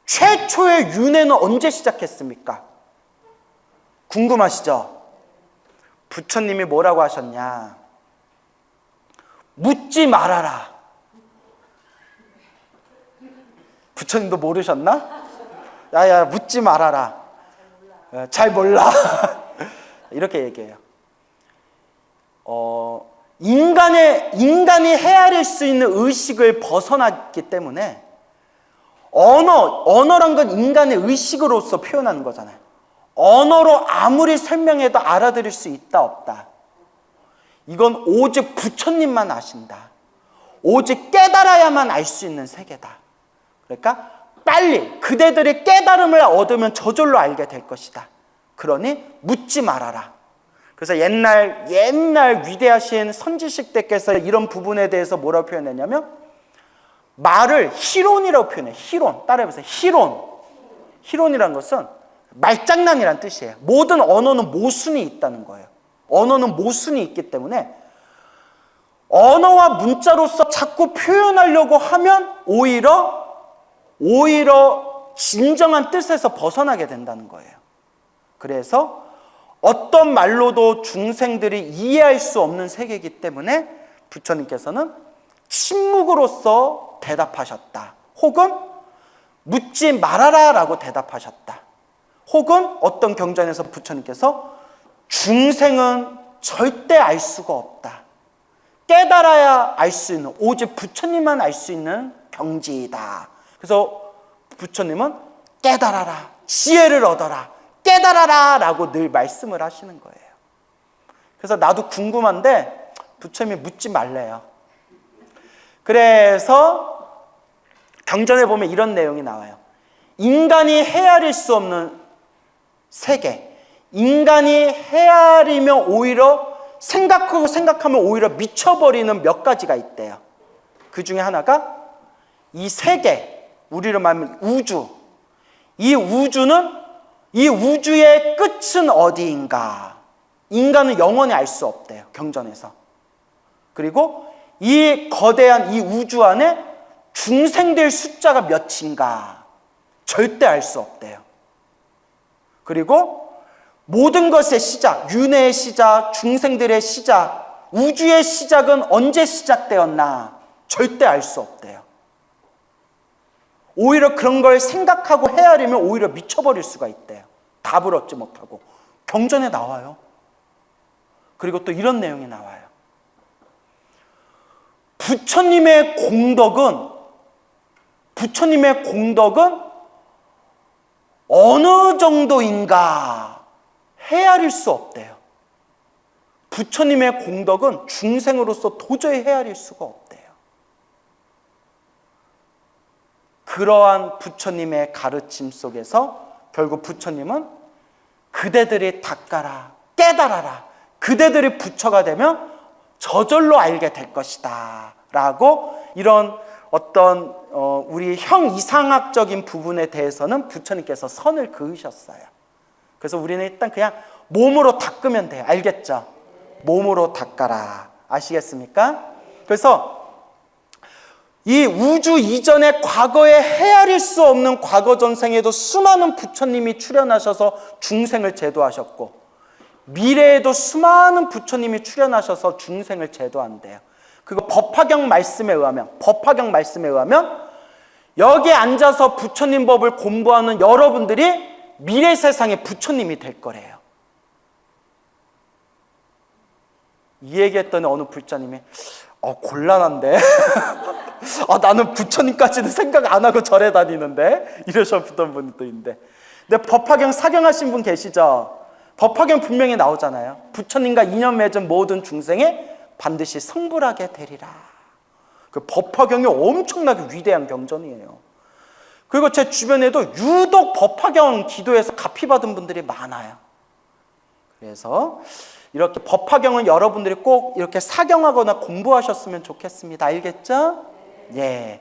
최초의 윤회는 언제 시작했습니까? 궁금하시죠? 부처님이 뭐라고 하셨냐? 묻지 말아라. 부처님도 모르셨나? 야야, 묻지 말아라. 잘 몰라. 이렇게 얘기해요. 인간이 헤아릴 수 있는 의식을 벗어났기 때문에 언어란 건 인간의 의식으로서 표현하는 거잖아요. 언어로 아무리 설명해도 알아들을 수 있다 없다. 이건 오직 부처님만 아신다. 오직 깨달아야만 알 수 있는 세계다. 그러니까 빨리 그대들이 깨달음을 얻으면 저절로 알게 될 것이다. 그러니 묻지 말아라. 그래서 옛날 위대하신 선지식 대께서 이런 부분에 대해서 뭐라고 표현했냐면, 말을 희론이라고 표현해요. 희론. 따라해보세요. 희론. 희론이라는 것은 말장난이란 뜻이에요. 모든 언어는 모순이 있다는 거예요. 언어는 모순이 있기 때문에 언어와 문자로서 자꾸 표현하려고 하면 오히려 진정한 뜻에서 벗어나게 된다는 거예요. 그래서 어떤 말로도 중생들이 이해할 수 없는 세계이기 때문에 부처님께서는 침묵으로서 대답하셨다. 혹은 묻지 말아라 라고 대답하셨다. 혹은 어떤 경전에서 부처님께서 중생은 절대 알 수가 없다. 깨달아야 알 수 있는, 오직 부처님만 알 수 있는 경지이다. 그래서 부처님은 깨달아라, 지혜를 얻어라, 깨달아라 라고 늘 말씀을 하시는 거예요. 그래서 나도 궁금한데 부처님이 묻지 말래요. 그래서 경전에 보면 이런 내용이 나와요. 인간이 헤아릴 수 없는 세계, 인간이 헤아리면 오히려 생각하면 오히려 미쳐버리는 몇 가지가 있대요. 그 중에 하나가 이 세계, 우리로 말하면 우주. 이 우주의 끝은 어디인가? 인간은 영원히 알 수 없대요. 경전에서. 그리고 이 거대한 이 우주 안에 중생들 숫자가 몇인가? 절대 알 수 없대요. 그리고 모든 것의 시작, 윤회의 시작, 중생들의 시작, 우주의 시작은 언제 시작되었나? 절대 알 수 없대요. 오히려 그런 걸 생각하고 헤아리면 오히려 미쳐버릴 수가 있대요. 답을 얻지 못하고. 경전에 나와요. 그리고 또 이런 내용이 나와요. 부처님의 공덕은 어느 정도인가 헤아릴 수 없대요. 부처님의 공덕은 중생으로서 도저히 헤아릴 수가 없대요. 그러한 부처님의 가르침 속에서 결국 부처님은 그대들이 닦아라, 깨달아라, 그대들이 부처가 되면 저절로 알게 될 것이다 라고 이런 어떤 우리 형이상학적인 부분에 대해서는 부처님께서 선을 그으셨어요. 그래서 우리는 일단 그냥 몸으로 닦으면 돼요. 알겠죠? 몸으로 닦아라. 아시겠습니까? 그래서 이 우주 이전의 과거에 헤아릴 수 없는 과거 전생에도 수많은 부처님이 출현하셔서 중생을 제도하셨고, 미래에도 수많은 부처님이 출현하셔서 중생을 제도한대요. 그거 법화경 말씀에 의하면 여기 앉아서 부처님 법을 공부하는 여러분들이 미래 세상의 부처님이 될 거래요. 이 얘기했더니 어느 불자님이 곤란한데 나는 부처님까지는 생각 안 하고 절에 다니는데 이러셨던 분도 있는데, 근데 법화경 사경하신 분 계시죠? 법화경 분명히 나오잖아요. 부처님과 인연 맺은 모든 중생에 반드시 성불하게 되리라. 그 법화경이 엄청나게 위대한 경전이에요. 그리고 제 주변에도 유독 법화경 기도에서 가피 받은 분들이 많아요. 그래서 이렇게 법화경은 여러분들이 꼭 이렇게 사경하거나 공부하셨으면 좋겠습니다. 알겠죠? 예.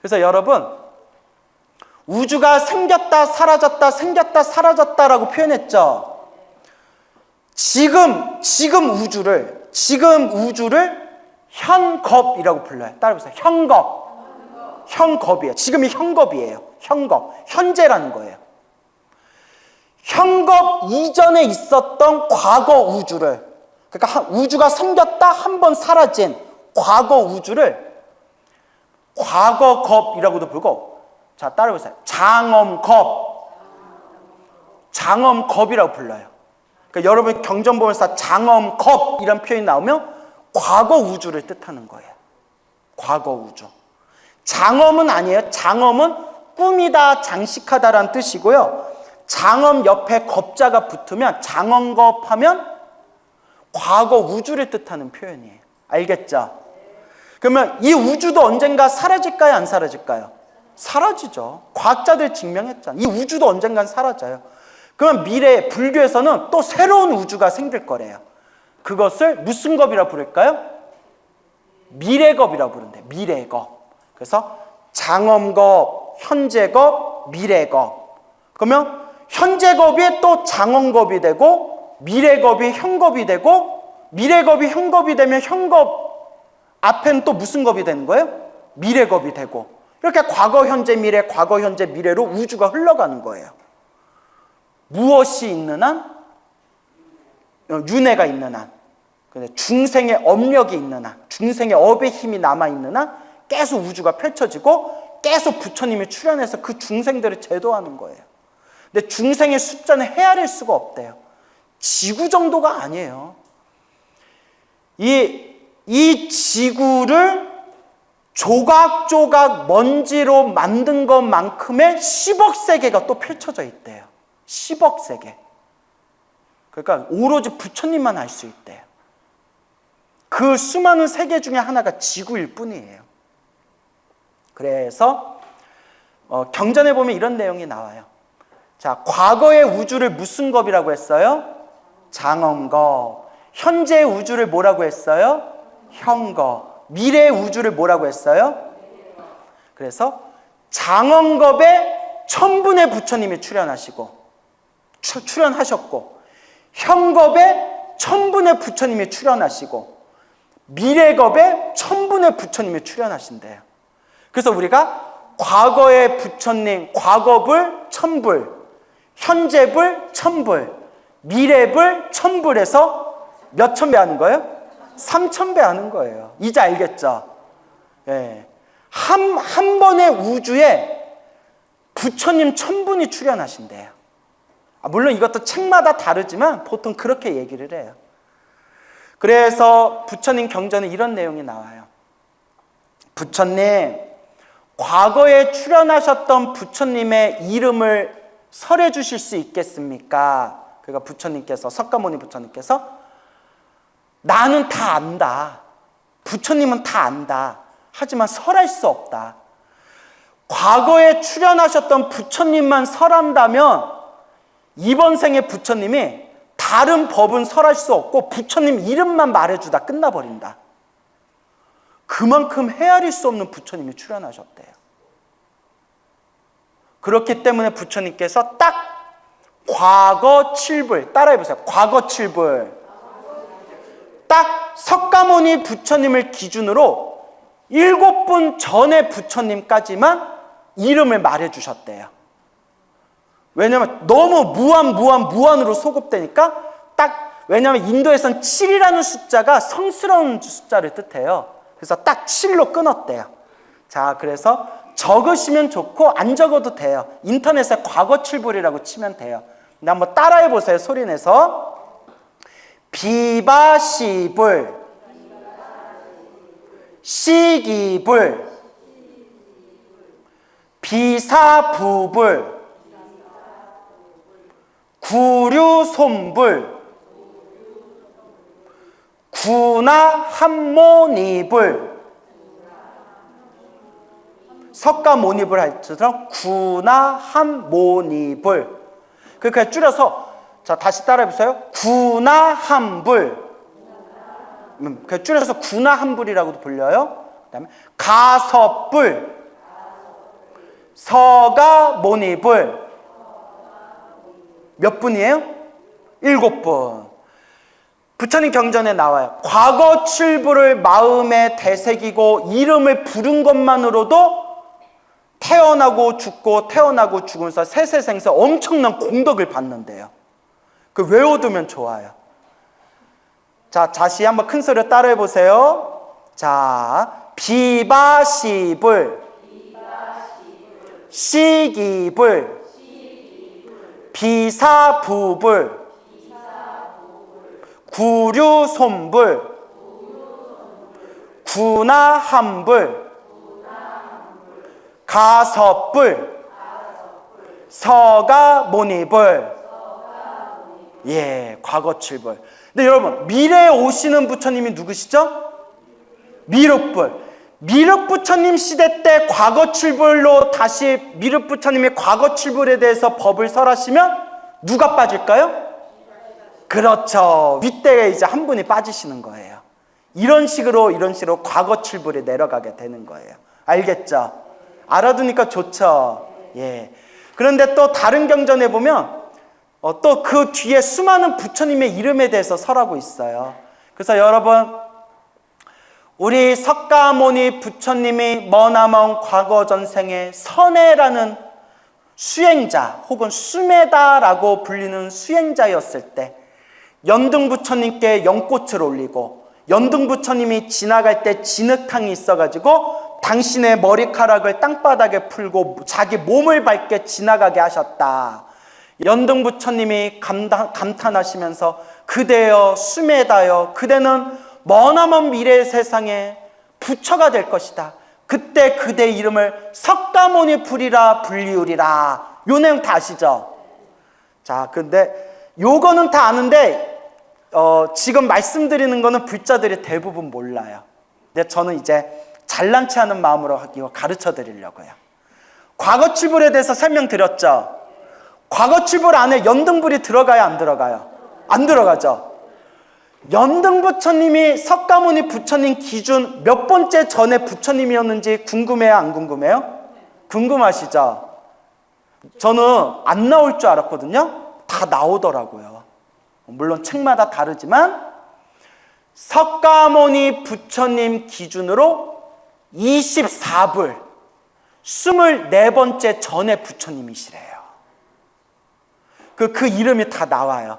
그래서 여러분, 우주가 생겼다 사라졌다 생겼다 사라졌다라고 표현했죠. 지금 우주를 현겁이라고 불러요. 따라해보세요. 현겁이에요. 지금이 현겁이에요. 현재라는 거예요. 현겁 이전에 있었던 과거 우주를, 그러니까 우주가 생겼다 한 번 사라진 과거 우주를 과거겁이라고도 부르고, 자 따라해보세요. 장엄겁이라고 불러요. 그러니까 여러분 경전 보면서 장엄겁 이런 표현이 나오면 과거 우주를 뜻하는 거예요. 과거 우주. 장엄은 아니에요. 장엄은 꾸미다, 장식하다라는 뜻이고요. 장엄 옆에 겁자가 붙으면 장엄겁하면 과거 우주를 뜻하는 표현이에요. 알겠죠? 그러면 이 우주도 언젠가 사라질까요? 안 사라질까요? 사라지죠. 과학자들 증명했잖아요. 이 우주도 언젠간 사라져요. 그러면 미래에 불교에서는 또 새로운 우주가 생길 거래요. 그것을 무슨 겁이라 부를까요? 미래겁이라고 부른대요. 미래겁. 그래서 장엄겁, 현재겁, 미래겁. 그러면 현재겁이 또 장엄겁이 되고, 미래겁이 현겁이 되고, 미래겁이 현겁이 되면 현겁 앞에는 또 무슨 겁이 되는 거예요? 미래겁이 되고, 이렇게 과거, 현재, 미래, 과거, 현재, 미래로 우주가 흘러가는 거예요. 무엇이 있는 한? 윤회가 있는 한, 중생의 업력이 있는 한, 중생의 업의 힘이 남아있는 한 계속 우주가 펼쳐지고 계속 부처님이 출현해서 그 중생들을 제도하는 거예요. 근데 중생의 숫자는 헤아릴 수가 없대요. 지구 정도가 아니에요. 이 지구를 조각조각 먼지로 만든 것만큼의 10억 세계가 또 펼쳐져 있대요. 10억 세계. 그러니까 오로지 부처님만 알 수 있대요. 그 수많은 세계 중에 하나가 지구일 뿐이에요. 그래서 경전에 보면 이런 내용이 나와요. 자, 과거의 우주를 무슨 겁이라고 했어요? 장엄겁. 현재의 우주를 뭐라고 했어요? 현겁. 미래의 우주를 뭐라고 했어요? 그래서 장엄겁에 천분의 부처님이 출현하셨고, 현겁에 천분의 부처님이 출현하시고, 미래겁에 천분의 부처님이 출현하신대요. 그래서 우리가 과거의 부처님, 과거불 천불, 현재불 천불, 미래불 천불에서 몇 천배 하는 거예요? 3,000배 하는 거예요. 이제 알겠죠? 예. 한 번의 우주에 부처님 천분이 출현하신대요. 물론 이것도 책마다 다르지만 보통 그렇게 얘기를 해요. 그래서 부처님 경전에 이런 내용이 나와요. 부처님, 과거에 출연하셨던 부처님의 이름을 설해 주실 수 있겠습니까? 그러니까 부처님께서, 석가모니 부처님께서 나는 다 안다. 부처님은 다 안다. 하지만 설할 수 없다. 과거에 출연하셨던 부처님만 설한다면 이번 생에 부처님이 다른 법은 설할 수 없고 부처님 이름만 말해주다 끝나버린다. 그만큼 헤아릴 수 없는 부처님이 출연하셨대요. 그렇기 때문에 부처님께서 딱 과거 7불, 따라해보세요. 과거 7불. 딱 석가모니 부처님을 기준으로 7분 전의 부처님까지만 이름을 말해주셨대요. 왜냐하면 너무 무한으로 소급되니까 왜냐하면 인도에선 7이라는 숫자가 성스러운 숫자를 뜻해요. 그래서 딱 7로 끊었대요. 자, 그래서 적으시면 좋고 안 적어도 돼요. 인터넷에 과거 7불이라고 치면 돼요. 근데 한번 따라해 보세요. 소리내서. 비바시불, 시기불, 비사부불, 구류손불, 구나한모니불. 석가모니불 할 때처럼 구나한모니불. 그러니까 줄여서, 자, 다시 따라해보세요. 구나한불. 줄여서 구나한불이라고도 불려요. 그 다음에 가섭불, 서가모니불. 몇 분이에요? 7분. 부처님 경전에 나와요. 과거 7불을 마음에 되새기고 이름을 부른 것만으로도 태어나고 죽고 태어나고 죽으면서 세세생세 엄청난 공덕을 받는데요. 그 외워두면 좋아요. 자, 다시 한번 큰 소리로 따라해 보세요. 자, 비바시불, 시기불, 비사부불, 구류손불, 구나한불, 가섭불, 서가모니불. 예, 과거 7불. 근데 여러분, 미래에 오시는 부처님이 누구시죠? 미륵불. 미륵부처님 시대 때 과거 7불로 다시 미륵부처님의 과거 7불에 대해서 법을 설하시면 누가 빠질까요? 그렇죠. 윗대에 이제 한 분이 빠지시는 거예요. 이런 식으로 과거 7불에 내려가게 되는 거예요. 알겠죠? 알아두니까 좋죠. 예. 그런데 또 다른 경전에 보면 또 그 뒤에 수많은 부처님의 이름에 대해서 설하고 있어요. 그래서 여러분, 우리 석가모니 부처님이 머나먼 과거 전생에 선해라는 수행자 혹은 수메다라고 불리는 수행자였을 때 연등 부처님께 연꽃을 올리고 연등 부처님이 지나갈 때 진흙탕이 있어가지고 당신의 머리카락을 땅바닥에 풀고 자기 몸을 밟게 지나가게 하셨다. 연등 부처님이 감탄하시면서 그대여 수메다여, 그대는 머나먼 미래의 세상에 부처가 될 것이다. 그때 그대 이름을 석가모니 불이라 불리우리라. 요 내용 다 아시죠? 자, 근데 요거는 다 아는데 지금 말씀드리는 거는 불자들이 대부분 몰라요. 근데 저는 이제 잘난 체 하는 마음으로 이거 가르쳐 드리려고요. 과거 7불에 대해서 설명드렸죠? 과거 7불 안에 연등불이 들어가요, 안 들어가요? 안 들어가죠? 연등 부처님이 석가모니 부처님 기준 몇 번째 전에 부처님이었는지 궁금해요, 안 궁금해요? 궁금하시죠? 저는 안 나올 줄 알았거든요. 다 나오더라고요. 물론 책마다 다르지만 석가모니 부처님 기준으로 24불, 24번째 전에 부처님이시래요. 그 이름이 다 나와요.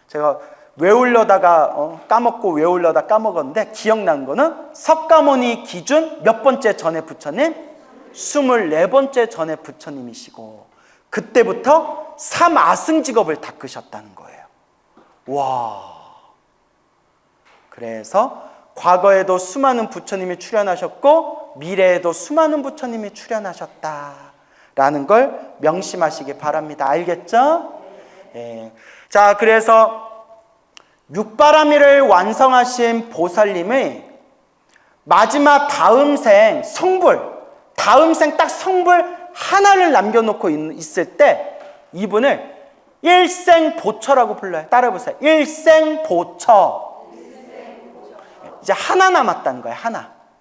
제가 외우려다가 까먹고 외우려다 까먹었는데 기억난 거는 석가모니 기준 몇 번째 전에 부처님? 24번째 전에 부처님이시고 그때부터 삼아승직업을 닦으셨다는 거예요. 와. 그래서 과거에도 수많은 부처님이 출현하셨고 미래에도 수많은 부처님이 출현하셨다라는 걸 명심하시기 바랍니다. 알겠죠? 예. 자, 그래서 육바라밀을 완성하신 보살님의 마지막 다음 생 성불, 다음 생 딱 성불 하나를 남겨놓고 있을 때 이분을 일생보처라고 불러요. 따라해보세요. 일생보처. 이제 하나 남았다는 거예요.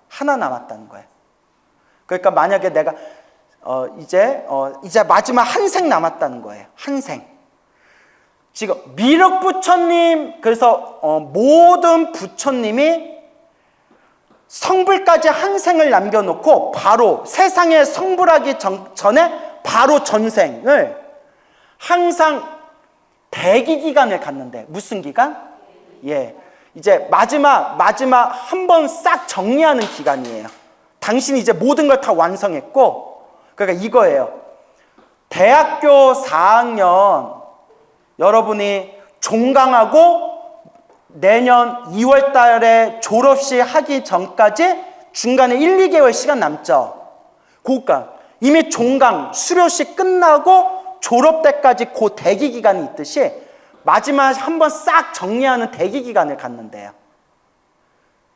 하나 남았다는 거예요. 그러니까 만약에 내가 이제 마지막 한 생 남았다는 거예요. 한 생. 지금 미륵 부처님, 그래서 모든 부처님이 성불까지 한 생을 남겨놓고 바로 세상에 성불하기 전에 바로 전생을 항상 대기 기간을 갖는데, 무슨 기간? 예, 이제 마지막 한 번 싹 정리하는 기간이에요. 당신이 이제 모든 걸 다 완성했고, 그러니까 이거예요. 대학교 4학년 여러분이 종강하고 내년 2월 달에 졸업식 하기 전까지 중간에 1, 2개월 시간 남죠. 그러니까 이미 종강, 수료식 끝나고 졸업 때까지 그 대기 기간이 있듯이 마지막 한번 싹 정리하는 대기 기간을 갖는데요.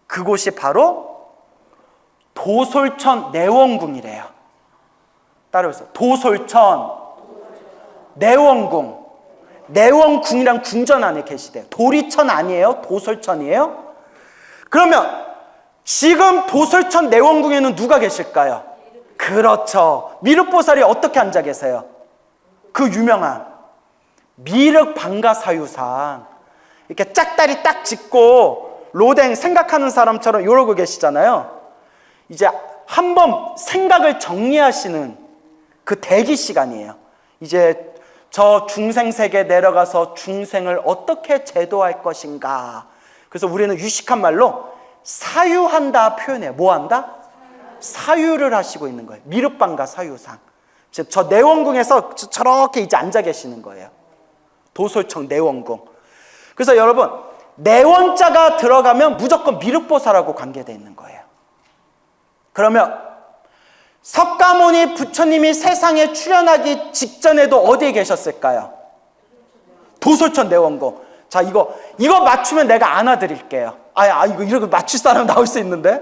그곳이 바로 도솔천 내원궁이래요. 따라해보세요. 도솔천 내원궁. 내원궁이란 궁전 안에 계시대요. 도리천 아니에요? 도솔천이에요? 그러면 지금 도솔천 내원궁에는 누가 계실까요? 그렇죠. 미륵보살이 어떻게 앉아 계세요? 그 유명한 미륵방가사유상. 이렇게 짝다리 딱 짚고 로댕 생각하는 사람처럼 이러고 계시잖아요. 이제 한번 생각을 정리하시는 그 대기 시간이에요. 이제 저 중생세계 내려가서 중생을 어떻게 제도할 것인가. 그래서 우리는 유식한 말로 사유한다 표현해요. 뭐 한다? 사유를 하시고 있는 거예요. 미륵방가 사유상. 저 내원궁에서 저렇게 이제 앉아 계시는 거예요. 도솔청 내원궁. 그래서 여러분, 내원자가 들어가면 무조건 미륵보살하고 관계되어 있는 거예요. 그러면 석가모니 부처님이 세상에 출현하기 직전에도 어디에 계셨을까요? 도솔천 내원궁. 자, 이거 맞추면 내가 안아드릴게요. 이거 이렇게 맞출 사람 나올 수 있는데.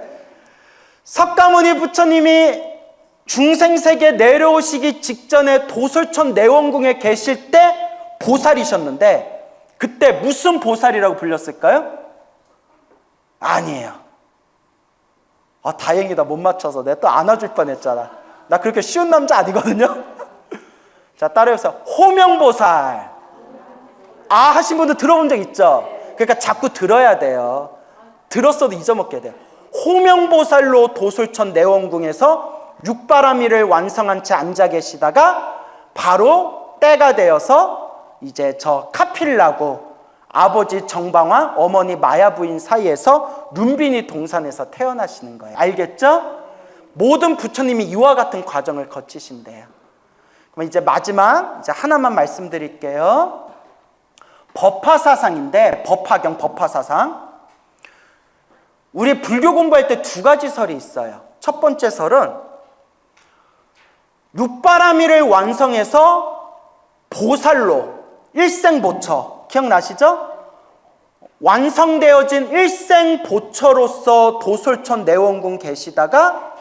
석가모니 부처님이 중생세계 내려오시기 직전에 도솔천 내원궁에 계실 때 보살이셨는데, 그때 무슨 보살이라고 불렸을까요? 아니에요. 다행이다. 못 맞춰서 내가 또 안아줄 뻔했잖아. 나 그렇게 쉬운 남자 아니거든요. 자, 따라해보세요. 호명보살. 하신 분들 들어본 적 있죠? 그러니까 자꾸 들어야 돼요. 들었어도 잊어먹게 돼요. 호명보살로 도솔천 내원궁에서 육바라밀을 완성한 채 앉아 계시다가 바로 때가 되어서 이제 저 카필라고 아버지 정방화, 어머니 마야 부인 사이에서 룸비니 동산에서 태어나시는 거예요. 알겠죠? 모든 부처님이 이와 같은 과정을 거치신대요. 그럼 이제 마지막 이제 하나만 말씀드릴게요. 법화사상인데, 법화경, 법화사상. 우리 불교 공부할 때 두 가지 설이 있어요. 첫 번째 설은 육바라밀을 완성해서 보살로 일생보처, 기억나시죠? 완성되어진 일생보처로서 도솔천 내원궁 계시다가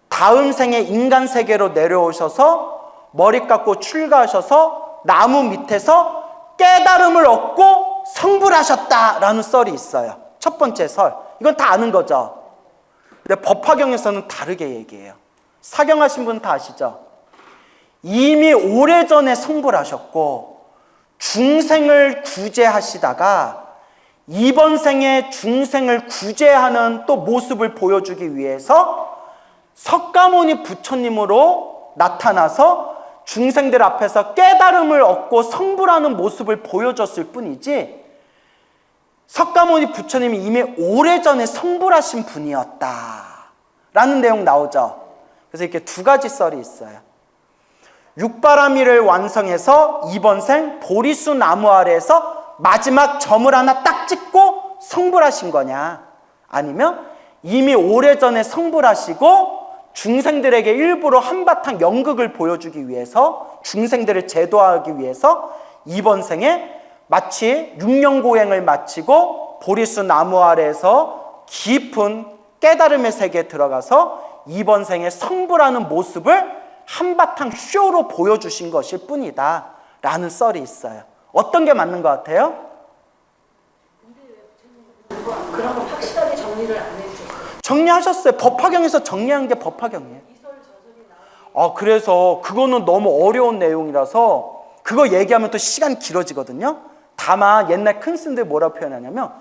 다음 생에 인간 세계로 내려오셔서 머리 깎고 출가하셔서 나무 밑에서 깨달음을 얻고 성불하셨다라는 썰이 있어요. 첫 번째 설. 이건 다 아는 거죠. 근데 법화경에서는 다르게 얘기해요. 사경하신 분 다 아시죠? 이미 오래전에 성불하셨고 중생을 구제하시다가 이번 생에 중생을 구제하는 또 모습을 보여주기 위해서 석가모니 부처님으로 나타나서 중생들 앞에서 깨달음을 얻고 성불하는 모습을 보여줬을 뿐이지, 석가모니 부처님이 이미 오래전에 성불하신 분이었다라는 내용 나오죠. 그래서 이렇게 두 가지 썰이 있어요. 육바라밀을 완성해서 이번 생 보리수 나무 아래에서 마지막 점을 하나 딱 찍고 성불하신 거냐, 아니면 이미 오래전에 성불하시고 중생들에게 일부러 한바탕 연극을 보여주기 위해서, 중생들을 제도하기 위해서 이번 생에 마치 육령고행을 마치고 보리수 나무 아래에서 깊은 깨달음의 세계에 들어가서 이번 생에 성불하는 모습을 한바탕 쇼로 보여주신 것일 뿐이다 라는 썰이 있어요. 어떤 게 맞는 것 같아요? 그런 거 확실하게 정리를 안 해주셨어요. 정리하셨어요. 법화경에서 정리한 게 법화경이에요. 그래서 그거는 너무 어려운 내용이라서 그거 얘기하면 또 시간이 길어지거든요. 다만 옛날 큰 스님들 뭐라고 표현하냐면,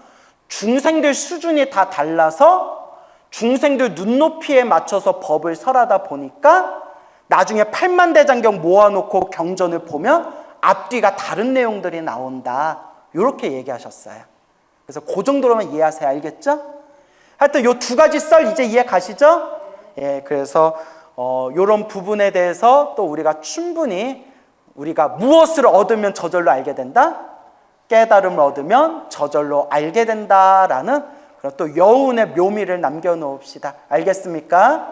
중생들 수준이 다 달라서 중생들 눈높이에 맞춰서 법을 설하다 보니까 나중에 팔만대장경 모아놓고 경전을 보면 앞뒤가 다른 내용들이 나온다, 이렇게 얘기하셨어요. 그래서 그 정도로만 이해하세요. 알겠죠? 하여튼 요 두 가지 썰 이제 이해 가시죠? 예, 그래서 요런 부분에 대해서 또 우리가 충분히, 우리가 무엇을 얻으면 저절로 알게 된다? 깨달음을 얻으면 저절로 알게 된다라는 그런 또 여운의 묘미를 남겨놓읍시다. 알겠습니까?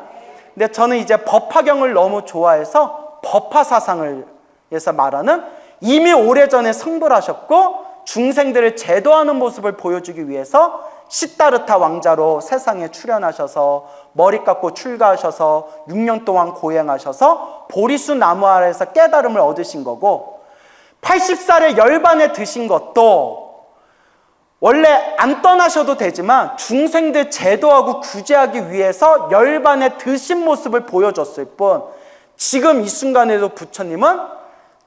근데 저는 이제 법화경을 너무 좋아해서 법화사상을 해서 말하는, 이미 오래전에 성불하셨고 중생들을 제도하는 모습을 보여주기 위해서 시다르타 왕자로 세상에 출현하셔서 머리 깎고 출가하셔서 6년 동안 고행하셔서 보리수 나무 아래에서 깨달음을 얻으신 거고, 80살에 열반에 드신 것도 원래 안 떠나셔도 되지만 중생들 제도하고 구제하기 위해서 열반에 드신 모습을 보여줬을 뿐, 지금 이 순간에도 부처님은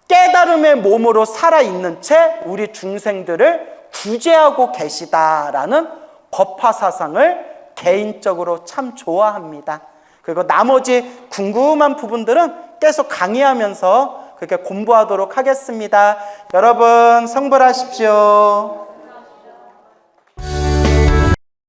깨달음의 몸으로 살아있는 채 우리 중생들을 구제하고 계시다라는 법화사상을 개인적으로 참 좋아합니다. 그리고 나머지 궁금한 부분들은 계속 강의하면서 그렇게 공부하도록 하겠습니다. 여러분 성불하십시오.